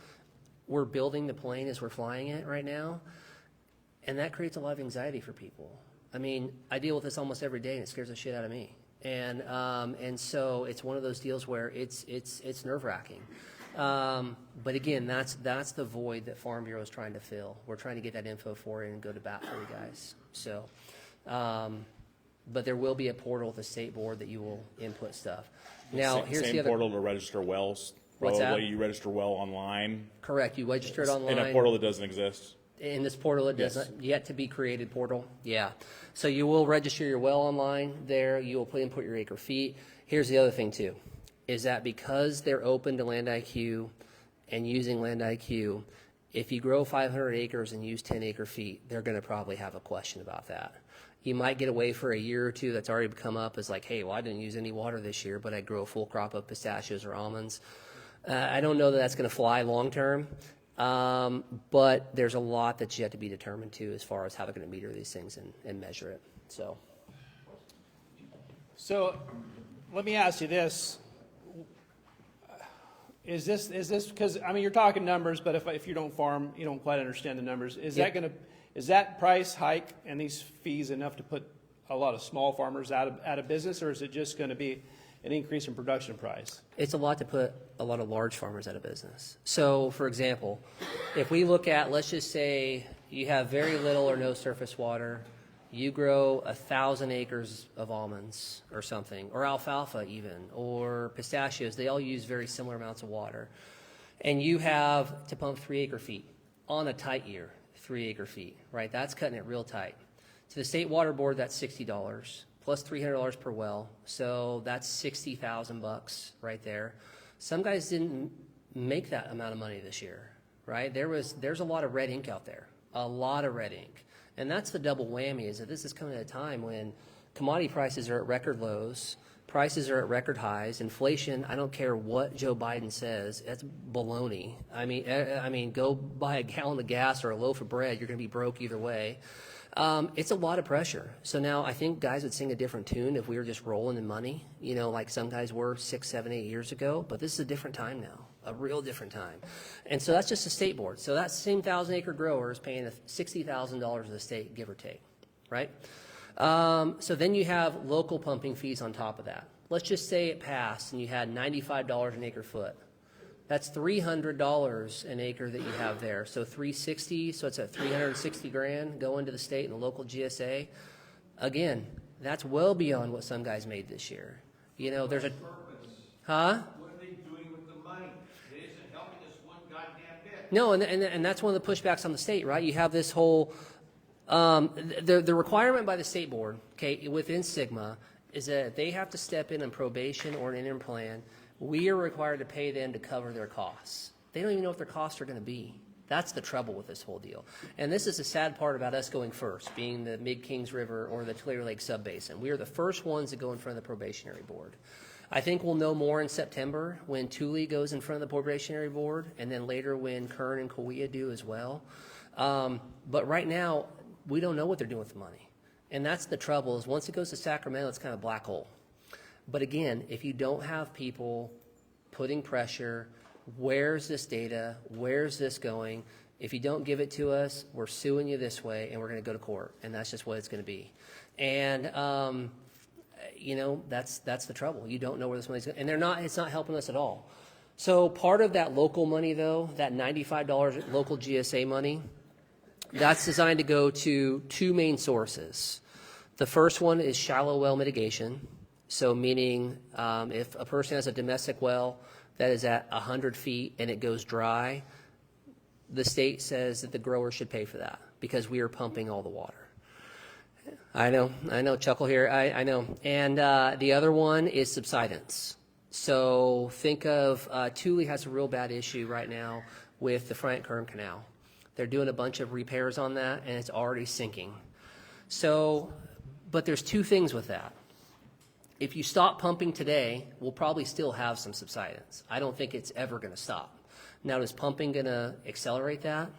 B: we're building the plane as we're flying it right now, and that creates a lot of anxiety for people. I mean, I deal with this almost every day, and it scares the shit out of me. And so it's one of those deals where it's nerve-wracking. But again, that's the void that Farm Bureau is trying to fill. We're trying to get that info for you and go to bat for you guys. So, but there will be a portal at the state board that you will input stuff. Now, here's the
G: Same
B: other
G: portal to register wells?
B: What's that?
G: Probably you register well online?
B: Correct. You register it online.
G: In a portal that doesn't exist?
B: In this portal, it
G: Yes.
B: doesn't yet to be created portal. Yeah. So you will register your well online there. You will input your acre feet. Here's the other thing too, is that because they're open to Land IQ and using Land IQ, if you grow 500 acres and use 10 acre feet, they're going to probably have a question about that. You might get away for a year or two. That's already come up as like, hey, well, I didn't use any water this year, but I grew a full crop of pistachios or almonds. I don't know that that's going to fly long term, but there's a lot that's yet to be determined too as far as how they're going to meter these things and measure it.
A: So let me ask you this. Is this because, I mean, you're talking numbers, but if you don't farm, you don't quite understand the numbers. Is that price hike and these fees enough to put a lot of small farmers out of business, or is it just going to be an increase in production price?
B: It's a lot to put a lot of large farmers out of business. So, for example, if we look at, let's just say you have very little or no surface water, you grow 1,000 acres of almonds or something, or alfalfa even, or pistachios. They all use very similar amounts of water. And you have to pump 3 acre feet on a tight year, 3 acre feet, right? That's cutting it real tight. To the State Water Board, that's $60 plus $300 per well. So that's $60,000 right there. Some guys didn't make that amount of money this year, right? There's a lot of red ink out there, a lot of red ink. And that's the double whammy, is that this is coming at a time when commodity prices are at record lows, prices are at record highs, inflation, I don't care what Joe Biden says, that's baloney. I mean, go buy a gallon of gas or a loaf of bread, you're going to be broke either way. It's a lot of pressure. So now I think guys would sing a different tune if we were just rolling in money, like some guys were 6, 7, 8 years ago, but this is a different time now. a real different time. And so that's just a state board. So that same 1,000-acre grower is paying $60,000 to the state, give or take, right? So then you have local pumping fees on top of that. Let's just say it passed and you had $95 an acre foot. That's $300 an acre that you have there. So $360, so it's at $360,000 going to the state and the local GSA. Again, that's well beyond what some guys made this year. You know, there's a, huh?
C: What are they doing with the money? It isn't helping us one goddamn bit.
B: No, and that's one of the pushbacks on the state, right? You have this whole, the requirement by the state board, okay, within SGMA, is that they have to step in on probation or an interim plan. We are required to pay them to cover their costs. They don't even know what their costs are going to be. That's the trouble with this whole deal. And this is the sad part about us going first, being the Mid-Kings River or the Clear Lake Subbasin. We are the first ones to go in front of the probationary board. I think we'll know more in September when Thule goes in front of the probationary board, and then later when Kern and Kauai do as well. But right now, we don't know what they're doing with the money. And that's the trouble, is once it goes to Sacramento, it's kind of a black hole. But again, if you don't have people putting pressure, where's this data? Where's this going? If you don't give it to us, we're suing you this way, and we're going to go to court. And that's just what it's going to be. And, you know, that's the trouble. You don't know where this money's going. And it's not helping us at all. So part of that local money, though, that $95 local GSA money, that's designed to go to two main sources. The first one is shallow well mitigation. So meaning if a person has a domestic well that is at 100 feet and it goes dry, the state says that the grower should pay for that because we are pumping all the water. I know, chuckle here, I know. And the other one is subsidence. So think of, Thule has a real bad issue right now with the Frank Kern Canal. They're doing a bunch of repairs on that and it's already sinking. So, but there's two things with that. If you stop pumping today, we'll probably still have some subsidence. I don't think it's ever going to stop. Now, is pumping going to accelerate that?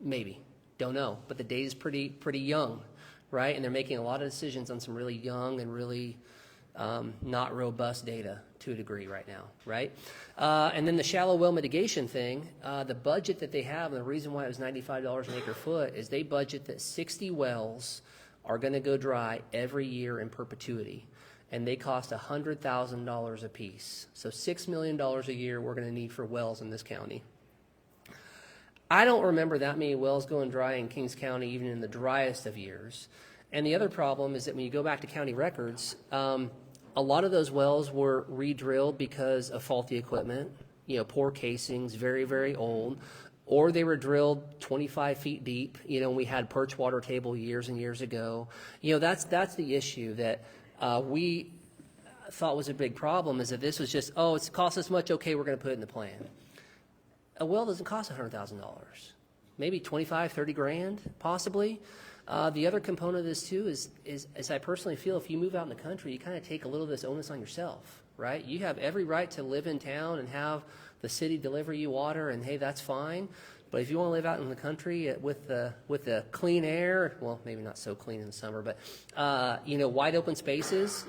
B: Maybe. Don't know. But the data is pretty young, right? And they're making a lot of decisions on some really young and really not robust data to a degree right now, right? And then the shallow well mitigation thing, the budget that they have, and the reason why it was $95 an acre foot is they budget that 60 wells are going to go dry every year in perpetuity. And they cost $100,000 a piece. So $6 million a year we're going to need for wells in this county. I don't remember that many wells going dry in Kings County, even in the driest of years. And the other problem is that when you go back to county records, a lot of those wells were re-drilled because of faulty equipment, you know, poor casings, very, very old, or they were drilled 25 feet deep. You know, we had perch water table years and years ago. You know, that's the issue that we thought was a big problem, is that this was just, oh, it's cost us much, okay, we're going to put it in the plan. A well doesn't cost $100,000. Maybe 25, 30 grand, possibly. The other component of this, too, is I personally feel if you move out in the country, you kind of take a little of this onus on yourself, right? You have every right to live in town and have the city deliver you water, and, hey, that's fine. But if you want to live out in the country with the clean air, well, maybe not so clean in the summer, but, you know, wide open spaces,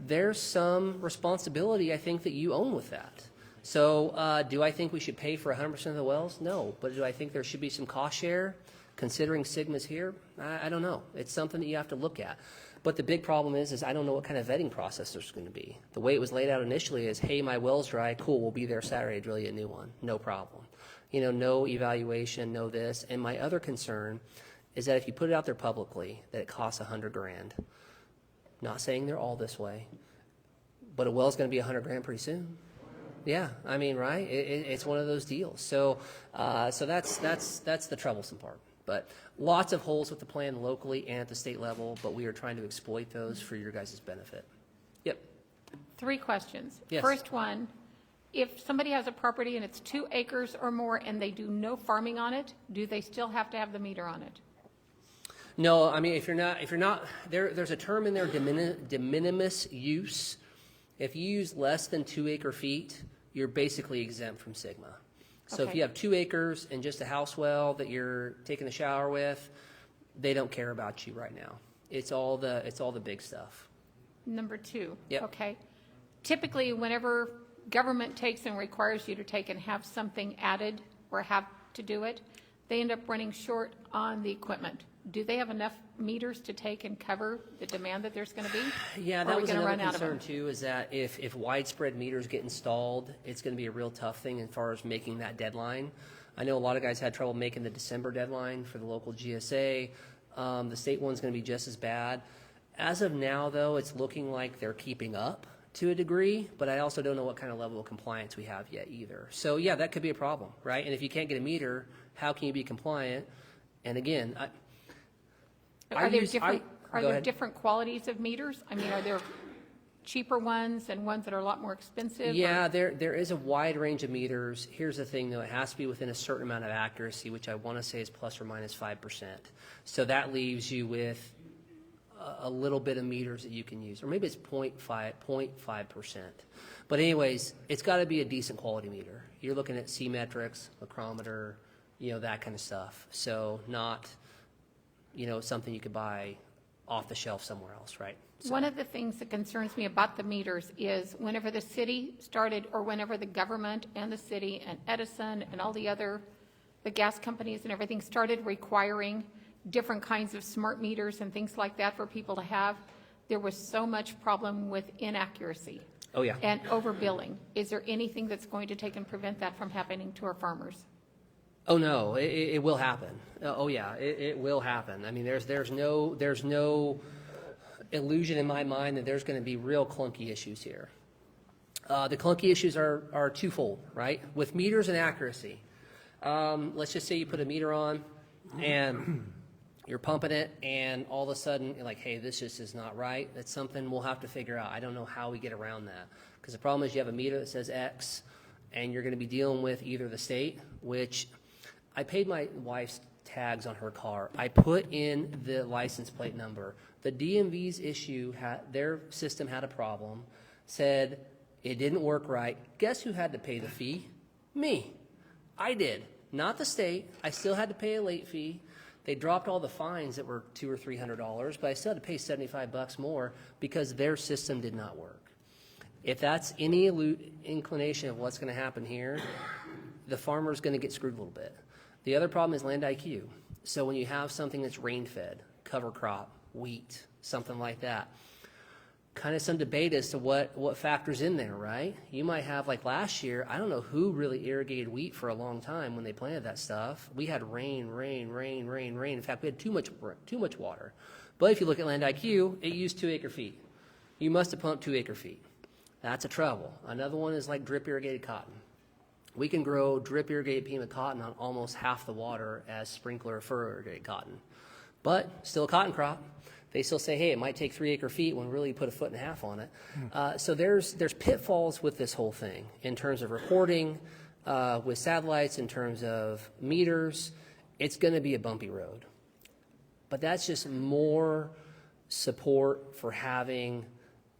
B: there's some responsibility, I think, that you own with that. So do I think we should pay for 100% of the wells? No. But do I think there should be some cost share, considering SGMA's here? I don't know. It's something that you have to look at. But the big problem is I don't know what kind of vetting process there's going to be. The way it was laid out initially is, hey, my well's dry, cool, we'll be there Saturday to drill you a new one. No problem. You know, no evaluation, no this. And my other concern is that if you put it out there publicly that it costs $100,000, not saying they're all this way, but a well's going to be $100,000 pretty soon. Yeah, I mean, right? It's one of those deals. So that's the troublesome part. But lots of holes with the plan locally and at the state level, but we are trying to exploit those for your guys' benefit. Yep.
H: 3 questions.
B: Yes.
H: First one, if somebody has a property and it's 2 acres or more and they do no farming on it, do they still have to have the meter on it?
B: No, I mean, if you're not, there's a term in there, de minimis use. If you use less than 2 acre feet, you're basically exempt from SGMA. So if
H: Okay.
B: you have 2 acres and just a house well that you're taking a shower with, they don't care about you right now. It's all the big stuff.
H: Number 2.
B: Yep.
H: Okay. Typically, whenever government takes and requires you to take and have something added or have to do it, they end up running short on the equipment. Do they have enough meters to take and cover the demand that there's going to be?
B: Yeah,
H: Or are
B: that
H: we
B: was
H: gonna
B: another
H: run out of
B: concern
H: them?
B: too, is that if widespread meters get installed, it's going to be a real tough thing as far as making that deadline. I know a lot of guys had trouble making the December deadline for the local GSA. The state one's going to be just as bad. As of now, though, it's looking like they're keeping up to a degree, but I also don't know what kind of level of compliance we have yet either. So yeah, that could be a problem, right? And if you can't get a meter, how can you be compliant? And again,
H: Are there
B: go ahead.
H: different qualities of meters? I mean, are there cheaper ones and ones that are a lot more expensive? or-
B: Yeah, there is a wide range of meters. Here's the thing, though. It has to be within a certain amount of accuracy, which I want to say is plus or minus 5%. So that leaves you with a little bit of meters that you can use. Or maybe it's 0.5%. But anyways, it's got to be a decent quality meter. You're looking at C-metrics, micrometer, that kind of stuff. So not, something you could buy off the shelf somewhere else, right? So-
H: One of the things that concerns me about the meters is whenever the city started, or whenever the government and the city and Edison and all the gas companies and everything started requiring different kinds of smart meters and things like that for people to have, there was so much problem with inaccuracy.
B: Oh, yeah.
H: And overbilling. Is there anything that's going to take and prevent that from happening to our farmers?
B: Oh, no, it will happen. Oh, yeah, it will happen. I mean, there's no illusion in my mind that there's going to be real clunky issues here. The clunky issues are twofold, right? With meters and accuracy. Let's just say you put a meter on and you're pumping it, and all of a sudden you're like, hey, this just is not right. That's something we'll have to figure out. I don't know how we get around that. Because the problem is you have a meter that says X, and you're going to be dealing with either the state, which I paid my wife's tags on her car. I put in the license plate number. The DMV's issue, their system had a problem, said it didn't work right. Guess who had to pay the fee? Me. I did. Not the state. I still had to pay a late fee. They dropped all the fines that were $200 or $300, but I still had to pay $75 more because their system did not work. If that's any inclination of what's going to happen here, the farmer's going to get screwed a little bit. The other problem is land IQ. So when you have something that's rain-fed, cover crop, wheat, something like that, kind of some debate as to what factors in there, right? You might have, like last year, I don't know who really irrigated wheat for a long time when they planted that stuff. We had rain. In fact, we had too much water. But if you look at land IQ, it used 2 acre feet. You must have pumped 2 acre feet. That's a trouble. Another one is like drip irrigated cotton. We can grow drip irrigated Pima cotton on almost half the water as sprinkler or furrow irrigated cotton. But still a cotton crop. They still say, hey, it might take 3 acre feet when really you put 1.5 feet on it. So there's pitfalls with this whole thing in terms of reporting, with satellites, in terms of meters. It's going to be a bumpy road. But that's just more support for having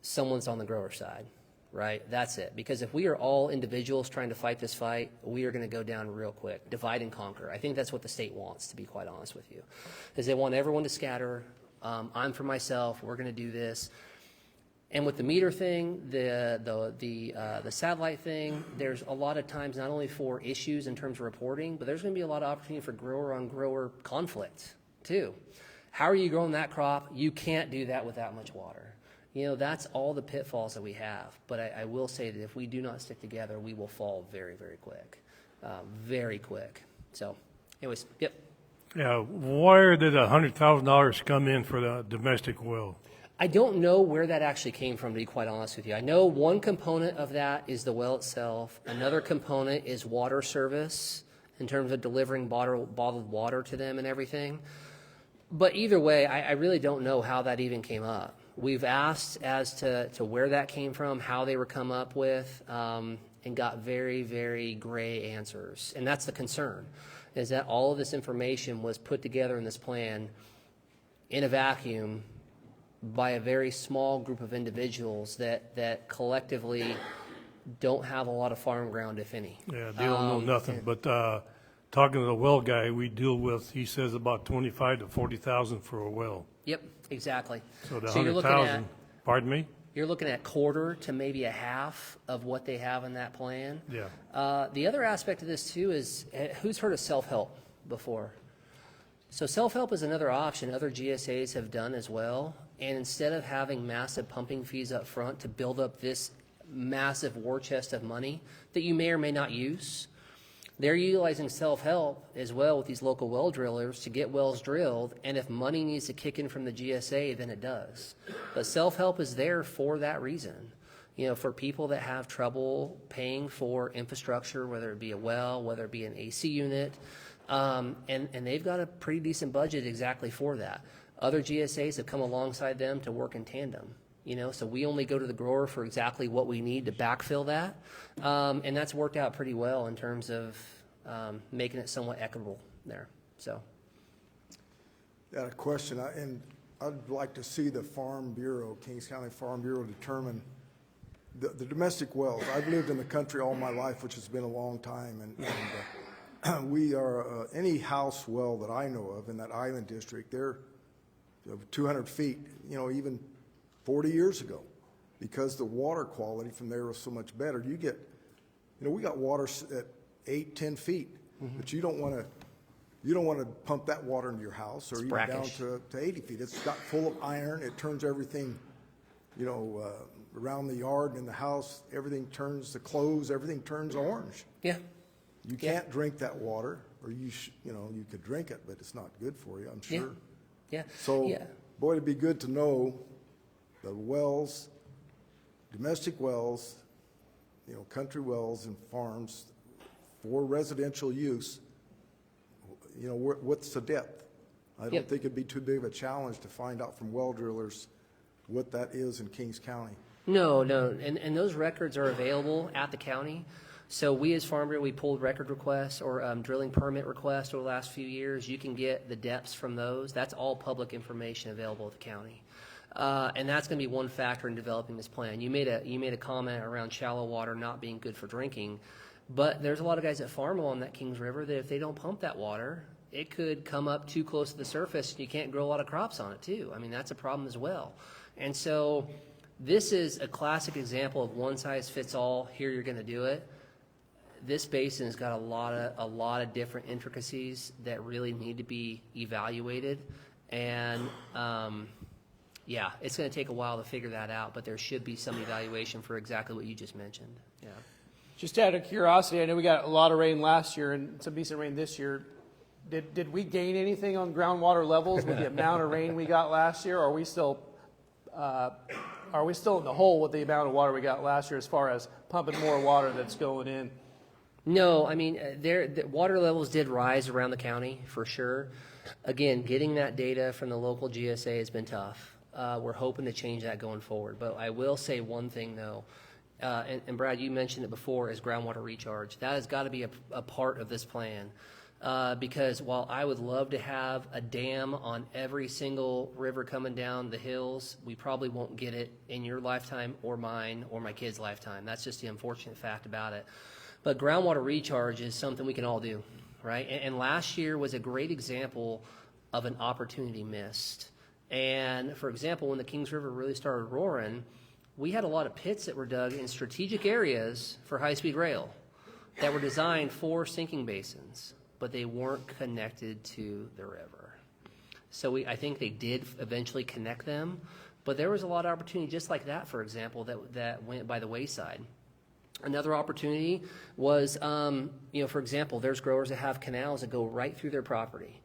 B: someone's on the grower side, right? That's it. Because if we are all individuals trying to fight this fight, we are going to go down real quick. Divide and conquer. I think that's what the state wants, to be quite honest with you, is they want everyone to scatter. I'm for myself. We're going to do this. And with the meter thing, the satellite thing, there's a lot of times not only for issues in terms of reporting, but there's going to be a lot of opportunity for grower-on-grower conflict too. How are you growing that crop? You can't do that with that much water. That's all the pitfalls that we have. But I will say that if we do not stick together, we will fall very, very quick. Very quick. So, anyways, yep.
D: Yeah, where did $100,000 come in for the domestic well?
B: I don't know where that actually came from, to be quite honest with you. I know one component of that is the well itself. Another component is water service in terms of delivering bottled water to them and everything. But either way, I really don't know how that even came up. We've asked as to where that came from, how they were come up with, and got very, very gray answers. And that's the concern, is that all of this information was put together in this plan in a vacuum by a very small group of individuals that collectively don't have a lot of farm ground, if any.
D: Yeah, they don't know nothing, but talking to the well guy we deal with, he says about 25 to 40,000 for a well.
B: Yep, exactly.
D: So the
B: you're looking
D: 100,000, pardon me?
B: you're looking at quarter to maybe a half of what they have in that plan.
D: Yeah.
B: The other aspect of this too is, who's heard of self-help before? So self-help is another option other GSAs have done as well. And instead of having massive pumping fees up front to build up this massive war chest of money that you may or may not use, they're utilizing self-help as well with these local well drillers to get wells drilled, and if money needs to kick in from the GSA, then it does. But self-help is there for that reason. You know, for people that have trouble paying for infrastructure, whether it be a well, whether it be an AC unit, and they've got a pretty decent budget exactly for that. Other GSAs have come alongside them to work in tandem. You know, so we only go to the grower for exactly what we need to backfill that. And that's worked out pretty well in terms of making it somewhat equitable there. So.
E: Got a question, and I'd like to see the Farm Bureau, Kings County Farm Bureau, determine the domestic wells. I've lived in the country all my life, which has been a long time, and we are, any house well that I know of in that island district, they're 200 feet, you know, even 40 years ago, because the water quality from there was so much better. You get, you know, we got water at 8, 10 feet, but you don't want to pump that water into your house, or
B: It's
E: even
B: brackish.
E: down to 80 feet. It's got full of iron. It turns everything, you know, around the yard and in the house. Everything turns, the clothes, everything turns orange.
B: Yeah.
E: You can't drink that water, or you know, you could drink it, but it's not good for you, I'm sure.
B: Yeah.
E: So,
B: yeah.
E: boy, it'd be good to know the wells, domestic wells, you know, country wells and farms for residential use, you know, what's the depth? I don't
B: Yep.
E: think it'd be too big of a challenge to find out from well drillers what that is in Kings County.
B: No, and those records are available at the county. So we as Farm Bureau, we pulled record requests or drilling permit requests over the last few years. You can get the depths from those. That's all public information available at the county. And that's going to be one factor in developing this plan. You made a comment around shallow water not being good for drinking, but there's a lot of guys that farm along that Kings River that if they don't pump that water, it could come up too close to the surface and you can't grow a lot of crops on it too. I mean, that's a problem as well. And so this is a classic example of one size fits all. Here you're going to do it. This basin has got a lot of different intricacies that really need to be evaluated, and yeah, it's going to take a while to figure that out. But there should be some evaluation for exactly what you just mentioned. Yeah.
A: Just out of curiosity, I know we got a lot of rain last year and some decent rain this year. Did we gain anything on groundwater levels with the amount of rain we got last year? Or are we still in the hole with the amount of water we got last year as far as pumping more water that's going in?
B: No, I mean, the water levels did rise around the county for sure. Again, getting that data from the local GSA has been tough. We're hoping to change that going forward. But I will say one thing though, and Brad, you mentioned it before, is groundwater recharge. That has got to be a part of this plan. Because while I would love to have a dam on every single river coming down the hills, we probably won't get it in your lifetime or mine or my kid's lifetime. That's just the unfortunate fact about it. But groundwater recharge is something we can all do, right? And last year was a great example of an opportunity missed. And for example, when the Kings River really started roaring, we had a lot of pits that were dug in strategic areas for high-speed rail that were designed for sinking basins, but they weren't connected to the river. So I think they did eventually connect them, but there was a lot of opportunity just like that, for example, that went by the wayside. Another opportunity was, for example, there's growers that have canals that go right through their property.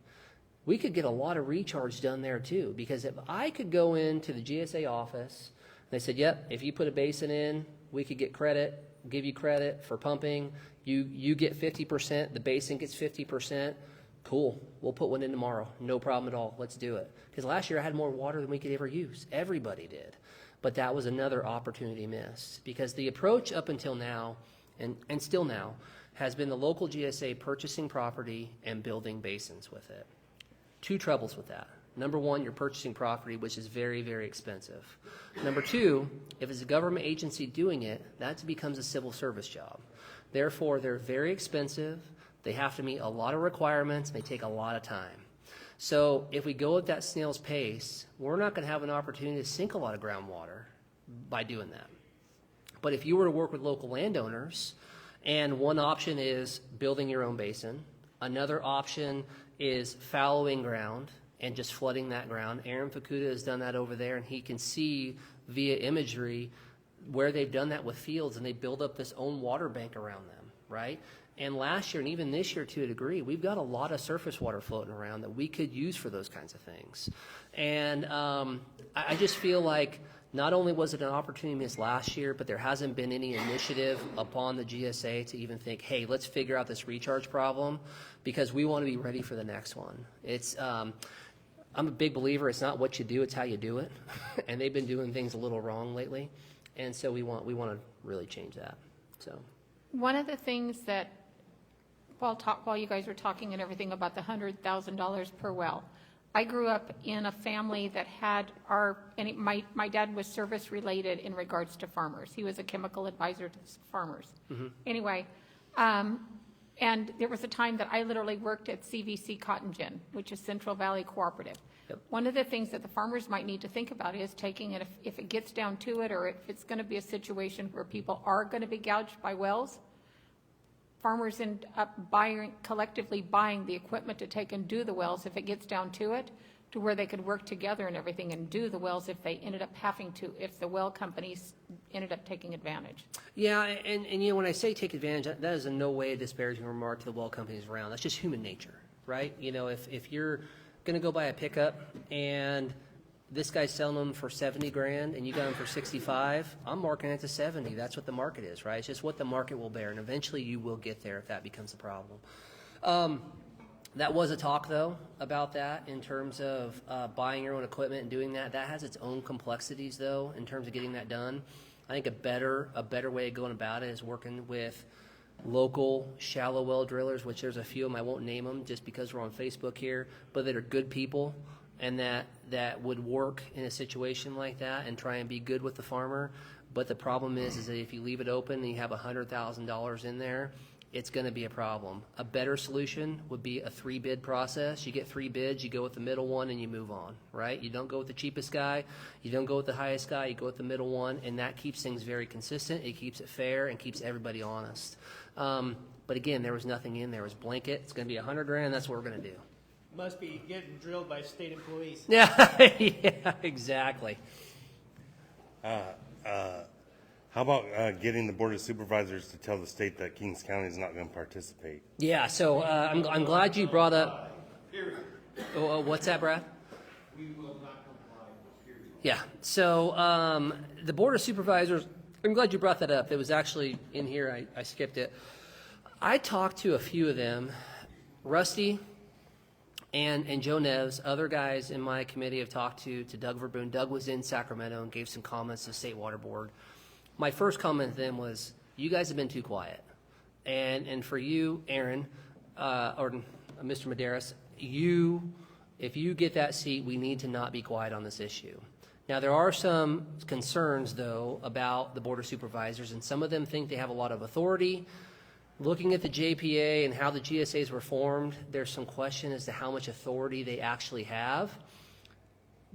B: We could get a lot of recharge done there too, because if I could go into the GSA office, and they said, yep, if you put a basin in, we could get credit, give you credit for pumping, you get 50%, the basin gets 50%, cool, we'll put one in tomorrow, no problem at all, let's do it. Because last year I had more water than we could ever use, everybody did. But that was another opportunity missed, because the approach up until now, and still now, has been the local GSA purchasing property and building basins with it. Two troubles with that. Number one, you're purchasing property, which is very, very expensive. Number two, if it's a government agency doing it, that becomes a civil service job. Therefore, they're very expensive, they have to meet a lot of requirements, and they take a lot of time. So if we go at that snail's pace, we're not going to have an opportunity to sink a lot of groundwater by doing that. But if you were to work with local landowners, and one option is building your own basin, another option is fallowing ground and just flooding that ground. Aaron Fukuda has done that over there, and he can see via imagery where they've done that with fields, and they build up this own water bank around them, right? And last year, and even this year to a degree, we've got a lot of surface water floating around that we could use for those kinds of things. And I just feel like not only was it an opportunity missed last year, but there hasn't been any initiative upon the GSA to even think, hey, let's figure out this recharge problem, because we want to be ready for the next one. It's I'm a big believer, it's not what you do, it's how you do it. And they've been doing things a little wrong lately. And so we want to really change that. So
H: One of the things that, while you guys were talking and everything about the $100,000 per well, I grew up in a family that had my dad was service related in regards to farmers. He was a chemical advisor to farmers.
B: Mm-hmm.
H: Anyway, and there was a time that I literally worked at CVC Cotton Gin, which is Central Valley Cooperative.
B: Yep.
H: One of the things that the farmers might need to think about is taking it, if it gets down to it, or if it's going to be a situation where people are going to be gouged by wells, farmers end up collectively buying the equipment to take and do the wells if it gets down to it, to where they could work together and everything and do the wells if they ended up having to, if the well companies ended up taking advantage.
B: yeah, and you know, when I say take advantage, that is in no way a disparaging remark to the well companies around. That's just human nature, right? You know, if you're going to go buy a pickup and this guy's selling them for 70 grand and you got them for 65, I'm marking it to 70. That's what the market is, right? It's just what the market will bear, and eventually you will get there if that becomes a problem. That was a talk, though, about that in terms of buying your own equipment and doing that. That has its own complexities, though, in terms of getting that done. I think a better way of going about it is working with local shallow well drillers, which there's a few of them. I won't name them just because we're on Facebook here, but that are good people and that would work in a situation like that and try and be good with the farmer. But the problem is that if you leave it open and you have $100,000 in there, it's going to be a problem. A better solution would be a 3-bid process. You get 3 bids, you go with the middle one, and you move on, right? You don't go with the cheapest guy, you don't go with the highest guy, you go with the middle one, and that keeps things very consistent. It keeps it fair and keeps everybody honest. But again, there was nothing in there. It was blanket. It's going to be $100 grand. That's what we're going to do.
A: Must be getting drilled by state employees.
B: Yeah, yeah, exactly.
I: How about getting the Board of Supervisors to tell the state that Kings County is not going to participate?
B: Yeah, so I'm glad you brought up. What's that, Brad? We will not comply, period. Yeah, so the Board of Supervisors, I'm glad you brought that up. It was actually in here. I skipped it. I talked to a few of them. Rusty and Joe Neves, other guys in my committee have talked to Doug Verboon. Doug was in Sacramento and gave some comments to the State Water Board. My first comment to them was, you guys have been too quiet. And for you, Aaron, or Mr. Medeiros, if you get that seat, we need to not be quiet on this issue. Now, there are some concerns, though, about the Board of Supervisors, and some of them think they have a lot of authority. Looking at the JPA and how the GSAs were formed, there's some question as to how much authority they actually have.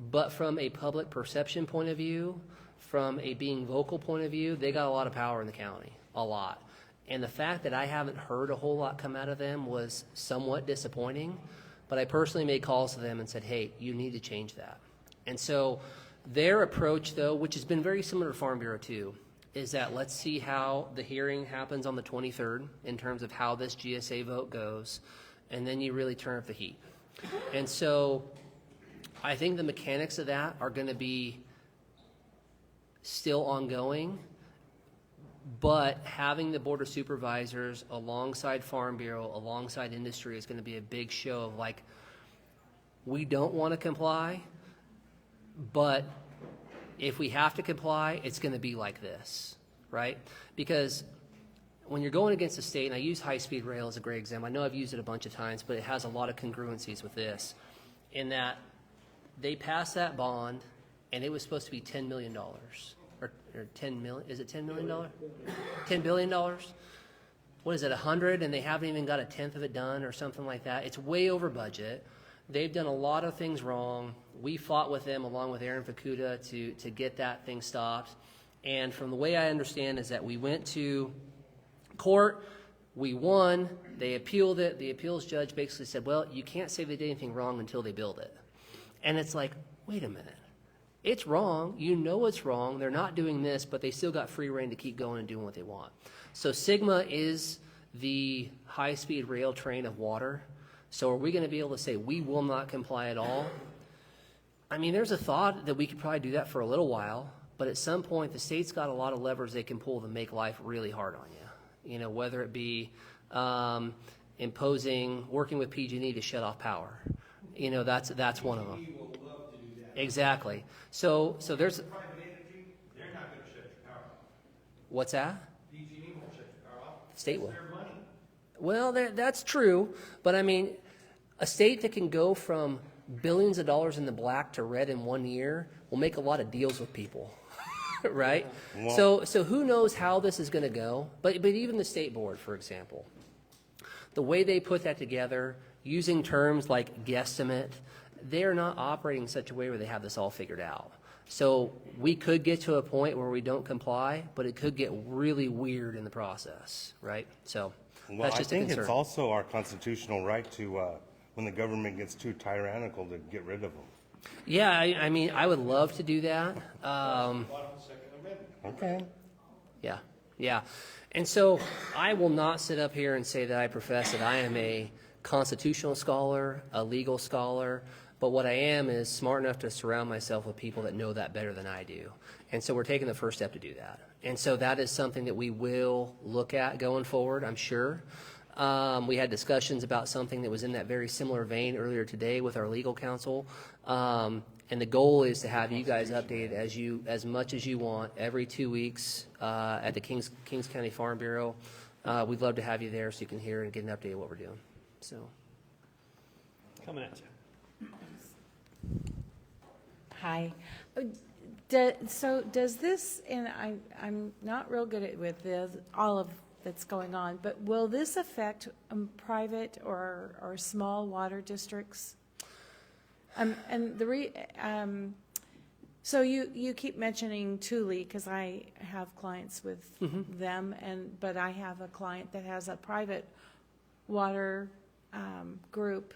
B: But from a public perception point of view, from a being vocal point of view, they got a lot of power in the county, a lot. And the fact that I haven't heard a whole lot come out of them was somewhat disappointing, but I personally made calls to them and said, hey, you need to change that. And so their approach, though, which has been very similar to Farm Bureau too, is that let's see how the hearing happens on the 23rd in terms of how this GSA vote goes, and then you really turn up the heat. And so I think the mechanics of that are going to be still ongoing, but having the Board of Supervisors alongside Farm Bureau, alongside industry is going to be a big show of like, we don't want to comply, but if we have to comply, it's going to be like this, right? Because when you're going against the state, and I use high-speed rail as a great example. I know I've used it a bunch of times, but it has a lot of congruencies with this, in that they passed that bond, and it was supposed to be $10 million. Or 10 million, is it $10 million? $10 billion? What is it, 100, and they haven't even got a tenth of it done or something like that? It's way over budget. They've done a lot of things wrong. we fought with them along with Aaron Fukuda to get that thing stopped. And from the way I understand is that we went to court, we won, they appealed it. The appeals judge basically said, well, you can't say they did anything wrong until they build it. And it's like, wait a minute. It's wrong. You know it's wrong. They're not doing this, but they still got free reign to keep going and doing what they want. So SGMA is the high-speed rail train of water. So are we going to be able to say we will not comply at all? I mean, there's a thought that we could probably do that for a little while, but at some point the state's got a lot of levers they can pull to make life really hard on you. You know, whether it be imposing, working with PG&E to shut off power. You know, that's one of them. Exactly. So there's.
C: Private entity, they're not gonna shut your power off.
B: What's that?
C: PG&E won't shut your power off.
B: State will.
C: It's their money.
B: Well, that's true, but I mean, a state that can go from billions of dollars in the black to red in 1 year will make a lot of deals with people, right?
I: Well,
B: So who knows how this is going to go? But even the state board, for example, the way they put that together, using terms like guesstimate, they're not operating in such a way where they have this all figured out. So we could get to a point where we don't comply, but it could get really weird in the process, right? So
I: well,
B: that's
I: I
B: just a
I: think
B: concern.
I: it's also our constitutional right to, when the government gets too tyrannical, to get rid of them.
B: Yeah, I mean, I would love to do that.
I: Okay.
B: Yeah. And so I will not sit up here and say that I profess that I am a constitutional scholar, a legal scholar, but what I am is smart enough to surround myself with people that know that better than I do. And so we're taking the first step to do that. And so that is something that we will look at going forward, I'm sure. We had discussions about something that was in that very similar vein earlier today with our legal counsel. And the goal is to have you guys updated as much as you want every 2 weeks at the Kings County Farm Bureau. We'd love to have you there so you can hear and get an update of what we're doing. So,
A: Coming at you.
J: Hi. So does this, and I'm not real good at with this, all of that's going on, but will this affect private or small water districts? So you keep mentioning Thule because I have clients with them, but I have a client that has a private water group,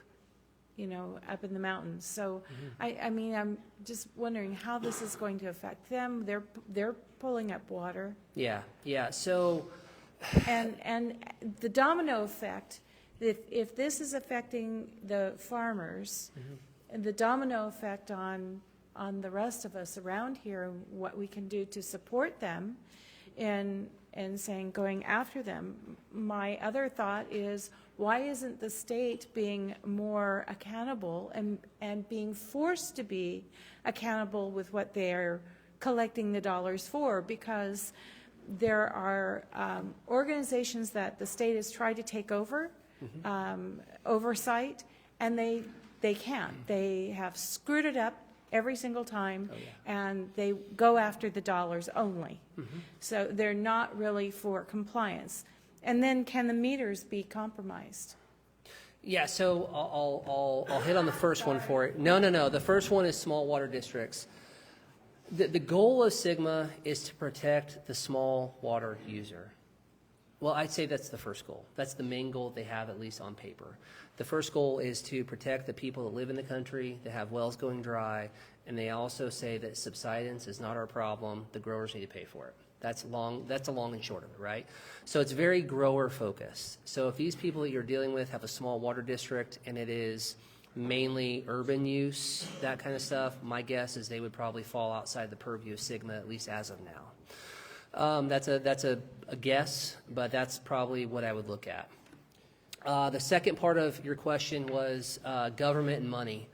J: you know, up in the mountains. So I mean, I'm just wondering how this is going to affect them. They're pulling up water.
B: yeah. So,
J: And the domino effect, if this is affecting the farmers, and the domino effect on the rest of us around here, and what we can do to support them and saying, going after them. My other thought is, why isn't the state being more accountable and being forced to be accountable with what they're collecting the dollars for? Because there are organizations that the state has tried to take over, oversight, and they can't. They have screwed it up every single time, and they go after the dollars only. So they're not really for compliance. And then can the meters be compromised?
B: yeah, so I'll hit on the first one for it. No. The first one is small water districts. The goal of SGMA is to protect the small water user. Well, I'd say that's the first goal. That's the main goal they have, at least on paper. The first goal is to protect the people that live in the country, that have wells going dry, and they also say that subsidence is not our problem. The growers need to pay for it. That's a long and short of it, right? So it's very grower focused. So if these people that you're dealing with have a small water district and it is mainly urban use, that kind of stuff, my guess is they would probably fall outside the purview of SGMA, at least as of now. That's a guess, but that's probably what I would look at. The second part of your question was government and money.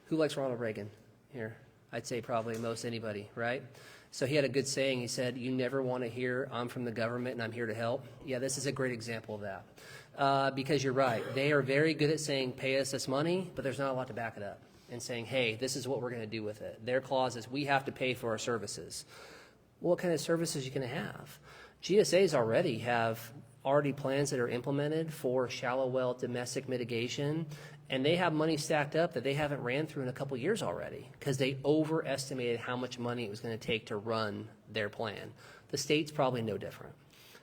B: Who likes Ronald Reagan here? I'd say probably most anybody, right? So he had a good saying. He said, you never want to hear, I'm from the government and I'm here to help. Yeah, this is a great example of that. Because you're right. They are very good at saying, pay us this money, but there's not a lot to back it up. And saying, hey, this is what we're going to do with it. Their clause is, we have to pay for our services. Well, what kind of services are you going to have? GSAs already have plans that are implemented for shallow well domestic mitigation, And they have money stacked up that they haven't ran through in a couple years already because they overestimated how much money it was going to take to run their plan. The state's probably no different.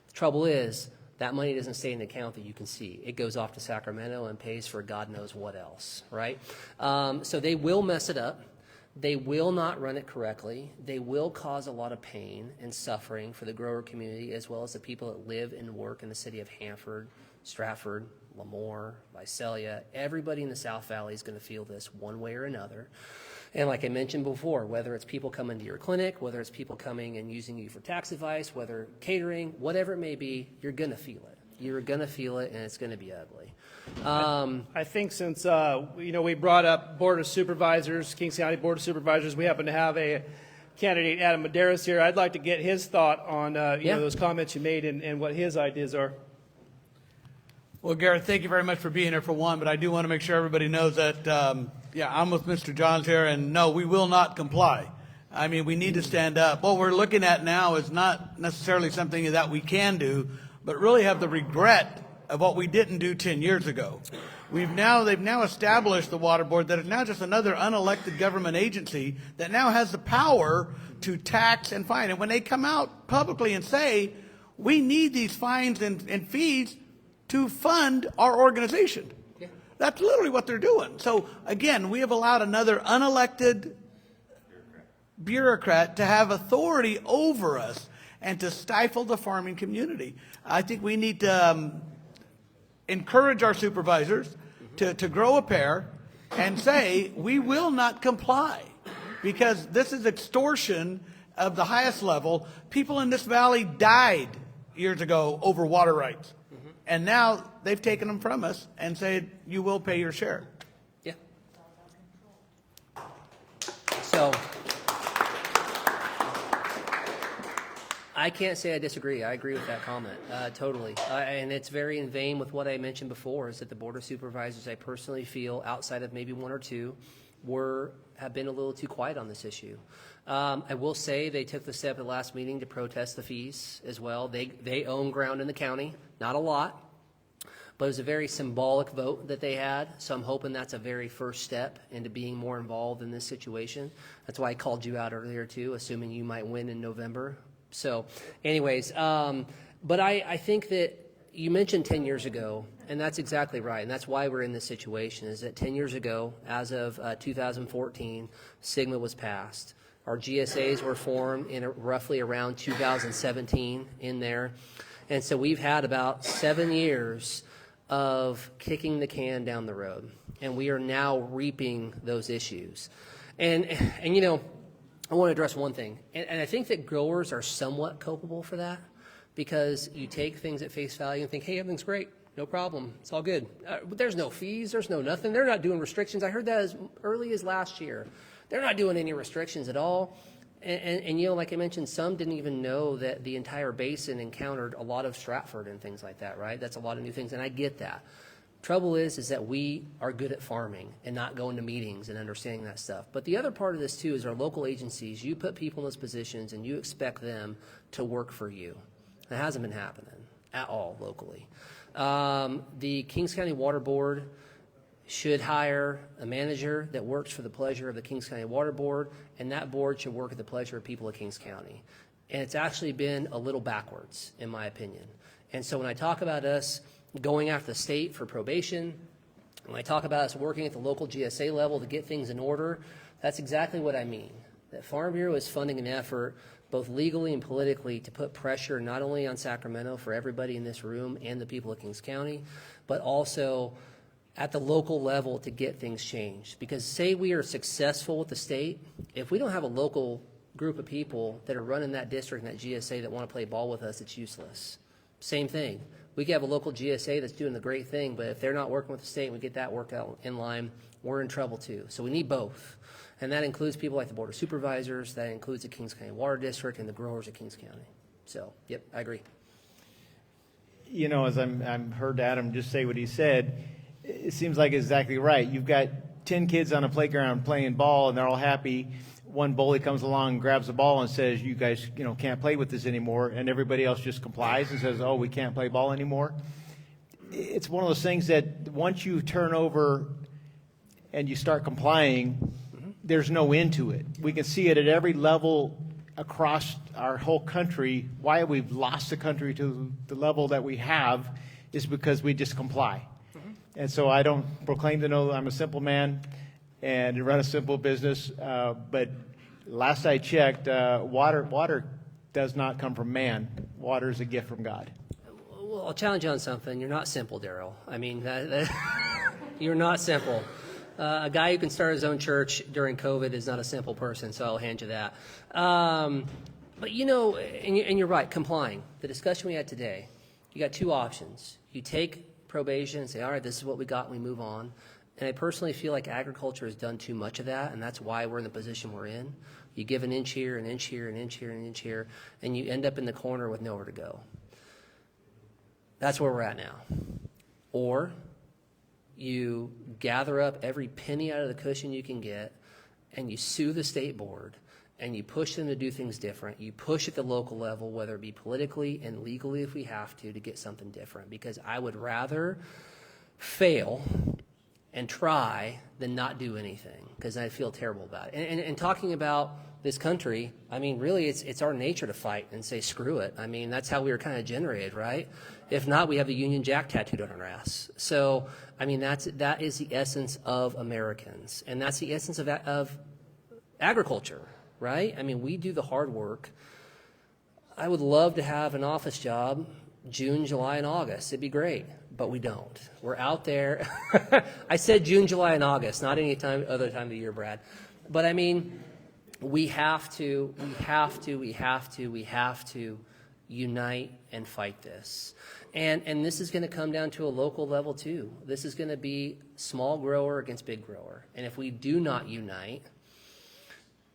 B: The trouble is that money doesn't stay in the account that you can see. It goes off to Sacramento and pays for God knows what else, right? So they will mess it up. They will not run it correctly. They will cause a lot of pain and suffering for the grower community as well as the people that live and work in the city of Hanford, Stratford, Lemoore, Visalia. Everybody in the South Valley is going to feel this one way or another. And like I mentioned before, whether it's people coming to your clinic, whether it's people coming and using you for tax advice, whether catering, whatever it may be, you're going to feel it. You're going to feel it, and it's going to be ugly.
A: I think since, we brought up Board of Supervisors, Kings County Board of Supervisors, we happen to have a candidate, Adam Medeiros, here. I'd like to get his thought on, those comments you made and what his ideas are.
K: Well, Garrett, thank you very much for being here for one, but I do want to make sure everybody knows that, I'm with Mr. Johns here, and no, we will not comply. I mean, we need to stand up. What we're looking at now is not necessarily something that we can do, but really have the regret of what we didn't do 10 years ago. They've now established the Water Board that is now just another unelected government agency that now has the power to tax and fine. And when they come out publicly and say, we need these fines and fees to fund our organization. Yeah. That's literally what they're doing. So again, we have allowed another unelected bureaucrat to have authority over us and to stifle the farming community. I think we need to encourage our supervisors to grow a pair and say, we will not comply because this is extortion of the highest level. People in this valley died years ago over water rights. Mm-hmm. And now they've taken them from us and said, you will pay your share.
B: Yeah. So I can't say I disagree. I agree with that comment, totally. And it's very in vein with what I mentioned before, is that the Board of Supervisors, I personally feel, outside of maybe one or two, have been a little too quiet on this issue. I will say they took the step at the last meeting to protest the fees as well. They own ground in the county, not a lot, but it was a very symbolic vote that they had. So I'm hoping that's a very first step into being more involved in this situation. That's why I called you out earlier too, assuming you might win in November. So anyways, but I think that you mentioned 10 years ago, and that's exactly right, and that's why we're in this situation, is that 10 years ago, as of 2014, SGMA was passed. Our GSAs were formed in roughly around 2017 in there, and so we've had about 7 years of kicking the can down the road, and we are now reaping those issues. And you know, I want to address one thing, and I think that growers are somewhat culpable for that, because you take things at face value and think, hey, everything's great, no problem, it's all good. There's no fees, there's no nothing. They're not doing restrictions. I heard that as early as last year. They're not doing any restrictions at all. And you know, like I mentioned, some didn't even know that the entire basin encountered a lot of Stratford and things like that, right? That's a lot of new things, and I get that. Trouble is that we are good at farming and not going to meetings and understanding that stuff. But the other part of this too is our local agencies. You put people in those positions and you expect them to work for you. That hasn't been happening at all locally. The Kings County Water Board should hire a manager that works for the pleasure of the Kings County Water Board, and that board should work at the pleasure of people of Kings County. And it's actually been a little backwards, in my opinion. And so when I talk about us going after the state for probation, when I talk about us working at the local GSA level to get things in order, that's exactly what I mean. That Farm Bureau is funding an effort, both legally and politically, to put pressure not only on Sacramento for everybody in this room and the people of Kings County, but also at the local level to get things changed. Because say we are successful with the state, if we don't have a local group of people that are running that district and that GSA that want to play ball with us, it's useless. Same thing. We can have a local GSA that's doing the great thing, but if they're not working with the state and we get that work out in line, we're in trouble too. So we need both. And that includes people like the Board of Supervisors, that includes the Kings County Water District and the growers of Kings County. So, yep, I agree.
L: You know, as I'm heard Adam just say what he said, it seems like exactly right. You've got 10 kids on a playground playing ball and they're all happy. One bully comes along and grabs the ball and says, you guys, can't play with this anymore. And everybody else just complies and says, oh, we can't play ball anymore. It's one of those things that once you turn over and you start complying, there's no end to it. We can see it at every level across our whole country. Why we've lost the country to the level that we have is because we just comply. And so I don't proclaim to know I'm a simple man and run a simple business, but last I checked, water does not come from man. Water is a gift from God.
B: Well, I'll challenge you on something. You're not simple, Daryl. I mean, you're not simple. A guy who can start his own church during COVID is not a simple person, so I'll hand you that. But you know, and you're right, complying. The discussion we had today, you got two options. You take probation and say, all right, this is what we got, and we move on. And I personally feel like agriculture has done too much of that, and that's why we're in the position we're in. You give an inch here, an inch here, an inch here, an inch here, and you end up in the corner with nowhere to go. That's where we're at now. Or you gather up every penny out of the cushion you can get, and you sue the state board, and you push them to do things different. You push at the local level, whether it be politically and legally if we have to get something different. Because I would rather fail and try than not do anything, because I feel terrible about it. And talking about this country, I mean, really, it's our nature to fight and say, screw it. I mean, that's how we were kind of generated, right? If not, we have the Union Jack tattooed on our ass. So, I mean, that is the essence of Americans. And that's the essence of agriculture, right? I mean, we do the hard work. I would love to have an office job June, July, and August. It'd be great, but we don't. We're out there. I said June, July, and August, not any other time of the year, Brad. But I mean, we have to unite and fight this. And this is going to come down to a local level too. This is going to be small grower against big grower. And if we do not unite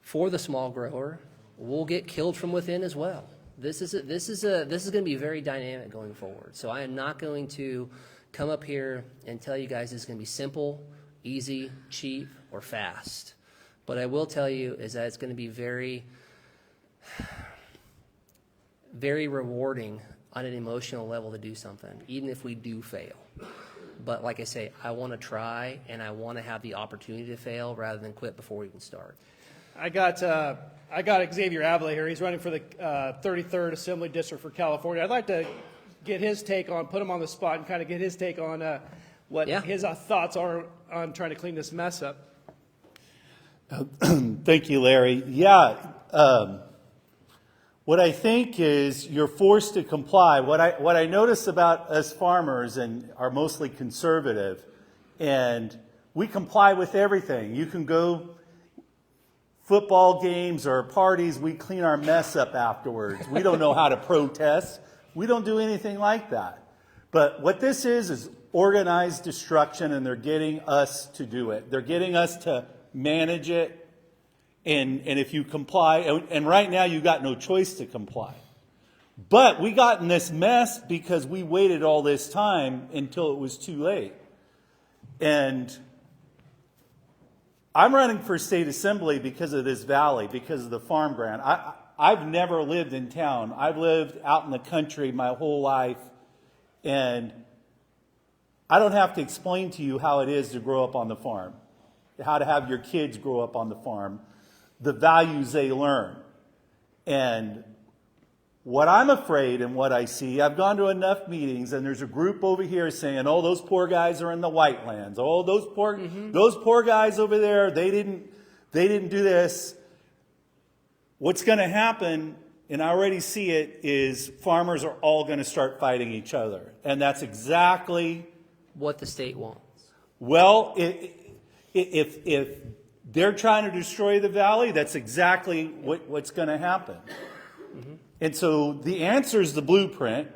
B: for the small grower, we'll get killed from within as well. This is going to be very dynamic going forward. So I am not going to come up here and tell you guys it's going to be simple, easy, cheap, or fast. But I will tell you is that it's going to be very, very rewarding on an emotional level to do something, even if we do fail. But like I say, I want to try, and I want to have the opportunity to fail rather than quit before we even start.
A: I got Xavier Avila here. He's running for the 33rd Assembly District for California. I'd like to get his take on, put him on the spot and kind of get his take on what his thoughts are on trying to clean this mess up.
M: Thank you, Larry. Yeah, what I think is you're forced to comply. What I notice about us farmers and are mostly conservative, and we comply with everything. You can go football games or parties, we clean our mess up afterwards. We don't know how to protest. We don't do anything like that. But what this is organized destruction, and they're getting us to do it. They're getting us to manage it, and if you comply, and right now you got no choice to comply. But we got in this mess because we waited all this time until it was too late. And I'm running for state assembly because of this valley, because of the farm grant. I've never lived in town. I've lived out in the country my whole life, and I don't have to explain to you how it is to grow up on the farm, how to have your kids grow up on the farm, the values they learn. And what I'm afraid and what I see, I've gone to enough meetings, and there's a group over here saying, oh, those poor guys are in the white lands. Oh, those poor guys over there, they didn't do this. What's going to happen, and I already see it, is farmers are all going to start fighting each other. And that's exactly
B: what the state wants.
M: Well, if they're trying to destroy the valley, that's exactly what's going to happen. Mm-hmm. And so the answer is the blueprint.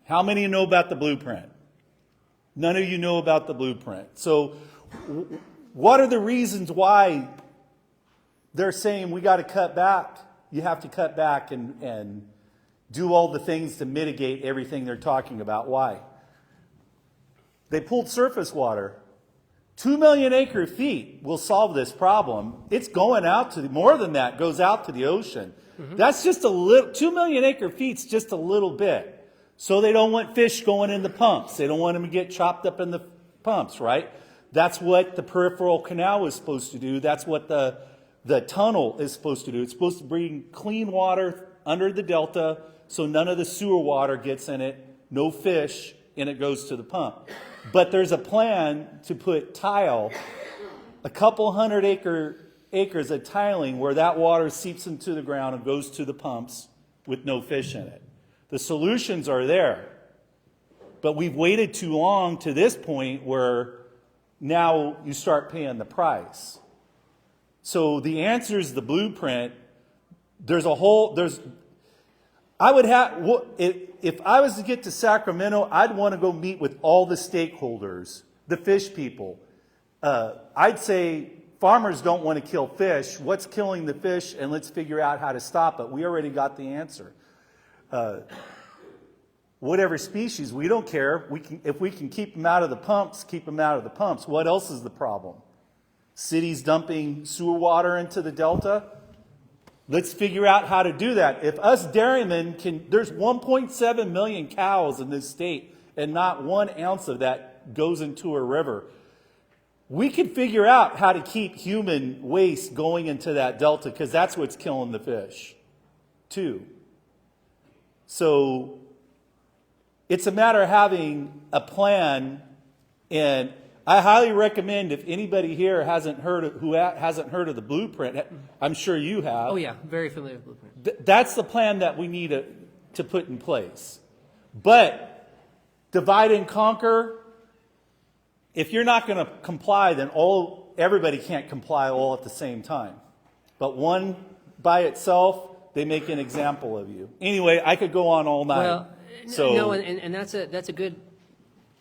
M: How many of you know about the blueprint? None of you know about the blueprint. So what are the reasons why they're saying we got to cut back? You have to cut back and do all the things to mitigate everything they're talking about. Why? They pulled surface water. 2 million acre feet will solve this problem. It's going out to more than that, goes out to the ocean. Mm-hmm. That's just a little, 2 million acre feet's just a little bit. So they don't want fish going in the pumps. They don't want them to get chopped up in the pumps, right? That's what the peripheral canal is supposed to do. That's what the tunnel is supposed to do. It's supposed to bring clean water under the delta so none of the sewer water gets in it, no fish, and it goes to the pump. But there's a plan to put tile, a couple hundred acres of tiling where that water seeps into the ground and goes to the pumps with no fish in it. The solutions are there. But we've waited too long to this point where now you start paying the price. So the answer is the blueprint. If I was to get to Sacramento, I'd want to go meet with all the stakeholders, the fish people. I'd say farmers don't want to kill fish. What's killing the fish? And let's figure out how to stop it. We already got the answer. Whatever species, we don't care. If we can keep them out of the pumps, keep them out of the pumps. What else is the problem? Cities dumping sewer water into the delta? Let's figure out how to do that. If us dairymen there's 1.7 million cows in this state, and not 1 ounce of that goes into a river. We can figure out how to keep human waste going into that delta, because that's what's killing the fish, too. So it's a matter of having a plan, and I highly recommend, if anybody here hasn't heard of the blueprint, I'm sure you have.
B: Oh yeah, very familiar with blueprint.
M: That's the plan that we need to put in place. But divide and conquer, if you're not going to comply, then everybody can't comply all at the same time. But one by itself, they make an example of you. Anyway, I could go on all night.
B: Well, no, and that's a good,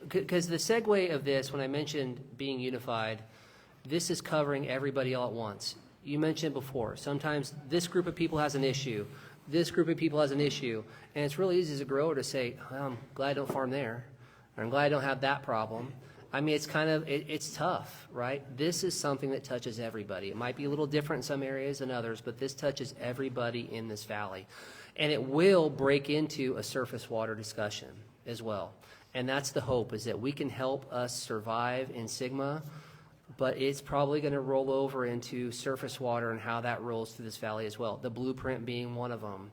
B: because the segue of this, when I mentioned being unified, this is covering everybody all at once. You mentioned before, sometimes this group of people has an issue, this group of people has an issue, and it's really easy as a grower to say, well, I'm glad I don't farm there, or I'm glad I don't have that problem. I mean, it's kind of, it's tough, right? This is something that touches everybody. It might be a little different in some areas than others, but this touches everybody in this valley. And it will break into a surface water discussion as well. And that's the hope, is that we can help us survive in Sigma, but it's probably going to roll over into surface water and how that rolls through this valley as well. The blueprint being one of them.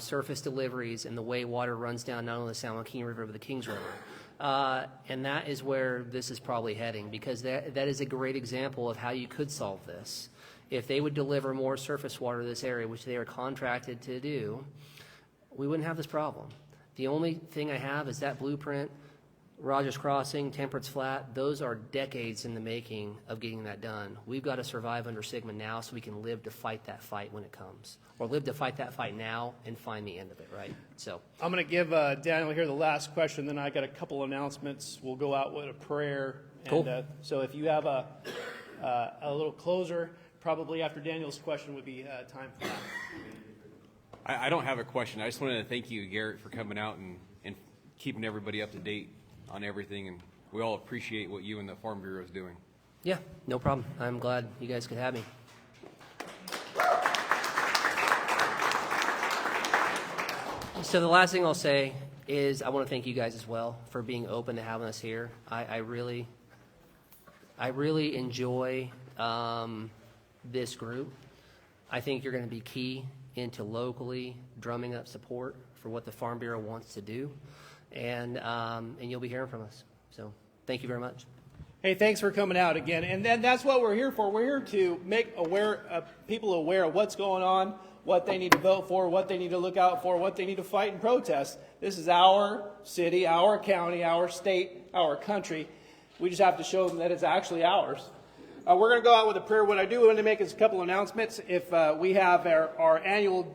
B: Surface deliveries and the way water runs down not only the San Joaquin River, but the Kings River. And that is where this is probably heading, because that is a great example of how you could solve this. If they would deliver more surface water to this area, which they are contracted to do, we wouldn't have this problem. The only thing I have is that blueprint, Rogers Crossing, Temperance Flat. Those are decades in the making of getting that done. We've got to survive under Sigma now so we can live to fight that fight when it comes, or live to fight that fight now and find the end of it, right? So
A: I'm going to give Daniel here the last question, then I got a couple announcements. We'll go out with a prayer.
B: Cool.
A: And, so if you have a little closer, probably after Daniel's question would be time for that.
N: I don't have a question. I just wanted to thank you, Garrett, for coming out and keeping everybody up to date on everything. And we all appreciate what you and the Farm Bureau is doing.
B: yeah, no problem. I'm glad you guys could have me. So the last thing I'll say is I want to thank you guys as well for being open to having us here. I really enjoy this group. I think you're going to be key into locally drumming up support for what the Farm Bureau wants to do, and you'll be hearing from us. So thank you very much.
A: Hey, thanks for coming out again. And then that's what we're here for. We're here to make people aware of what's going on, what they need to vote for, what they need to look out for, what they need to fight and protest. This is our city, our county, our state, our country. We just have to show them that it's actually ours. We're going to go out with a prayer. What I do want to make is a couple announcements. If we have our annual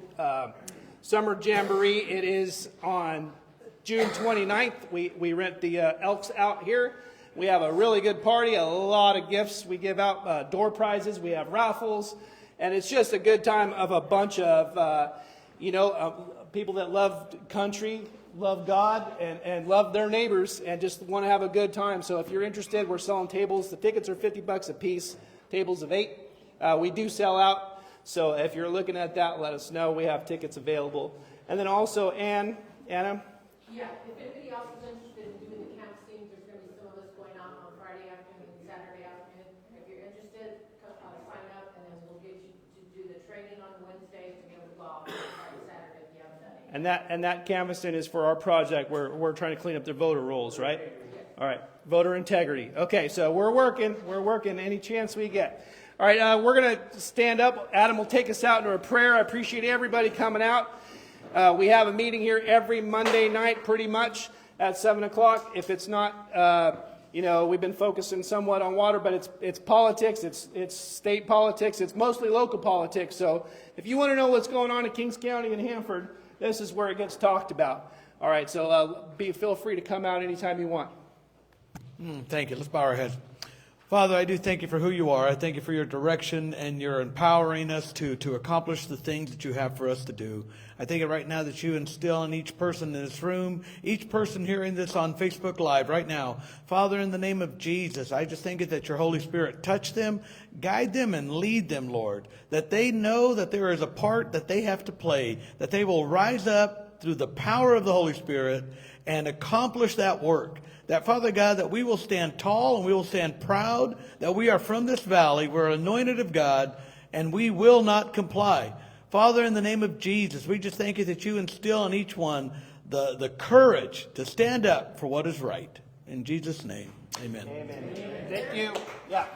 A: summer jamboree, it is on June 29th. We rent the Elks out here. We have a really good party, a lot of gifts. We give out door prizes. We have raffles. And it's just a good time of a bunch of, people that love country, love God, and love their neighbors, and just want to have a good time. So if you're interested, we're selling tables. The tickets are $50 a piece, tables of 8. We do sell out. So if you're looking at that, let us know. We have tickets available. And then also, Anna?
O: Yeah, if anybody else is interested in doing the camp scenes, there's going to be some of this going on Friday afternoon and Saturday
A: And that canvassing is for our project where we're trying to clean up the voter rolls, right? All right, voter integrity. Okay, so we're working any chance we get. All right, we're going to stand up. Adam will take us out into a prayer. I appreciate everybody coming out. We have a meeting here every Monday night pretty much at 7 o'clock. If it's not, we've been focusing somewhat on water, but it's politics, it's state politics, it's mostly local politics. So if you want to know what's going on in Kings County and Hanford, this is where it gets talked about. All right, so feel free to come out anytime you want.
K: Thank you. Let's bow our heads. Father, I do thank you for who you are. I thank you for your direction and your empowering us to accomplish the things that you have for us to do. I thank you right now that you instill in each person in this room, each person hearing this on Facebook Live right now. Father, in the name of Jesus, I just thank you that your Holy Spirit touch them, guide them, and lead them, Lord, that they know that there is a part that they have to play, that they will rise up through the power of the Holy Spirit and accomplish that work. That, Father God, that we will stand tall and we will stand proud that we are from this valley, we're anointed of God, and we will not comply. Father, in the name of Jesus, we just thank you that you instill in each one the courage to stand up for what is right. In Jesus' name, amen.
A: Amen. Thank you. Yeah.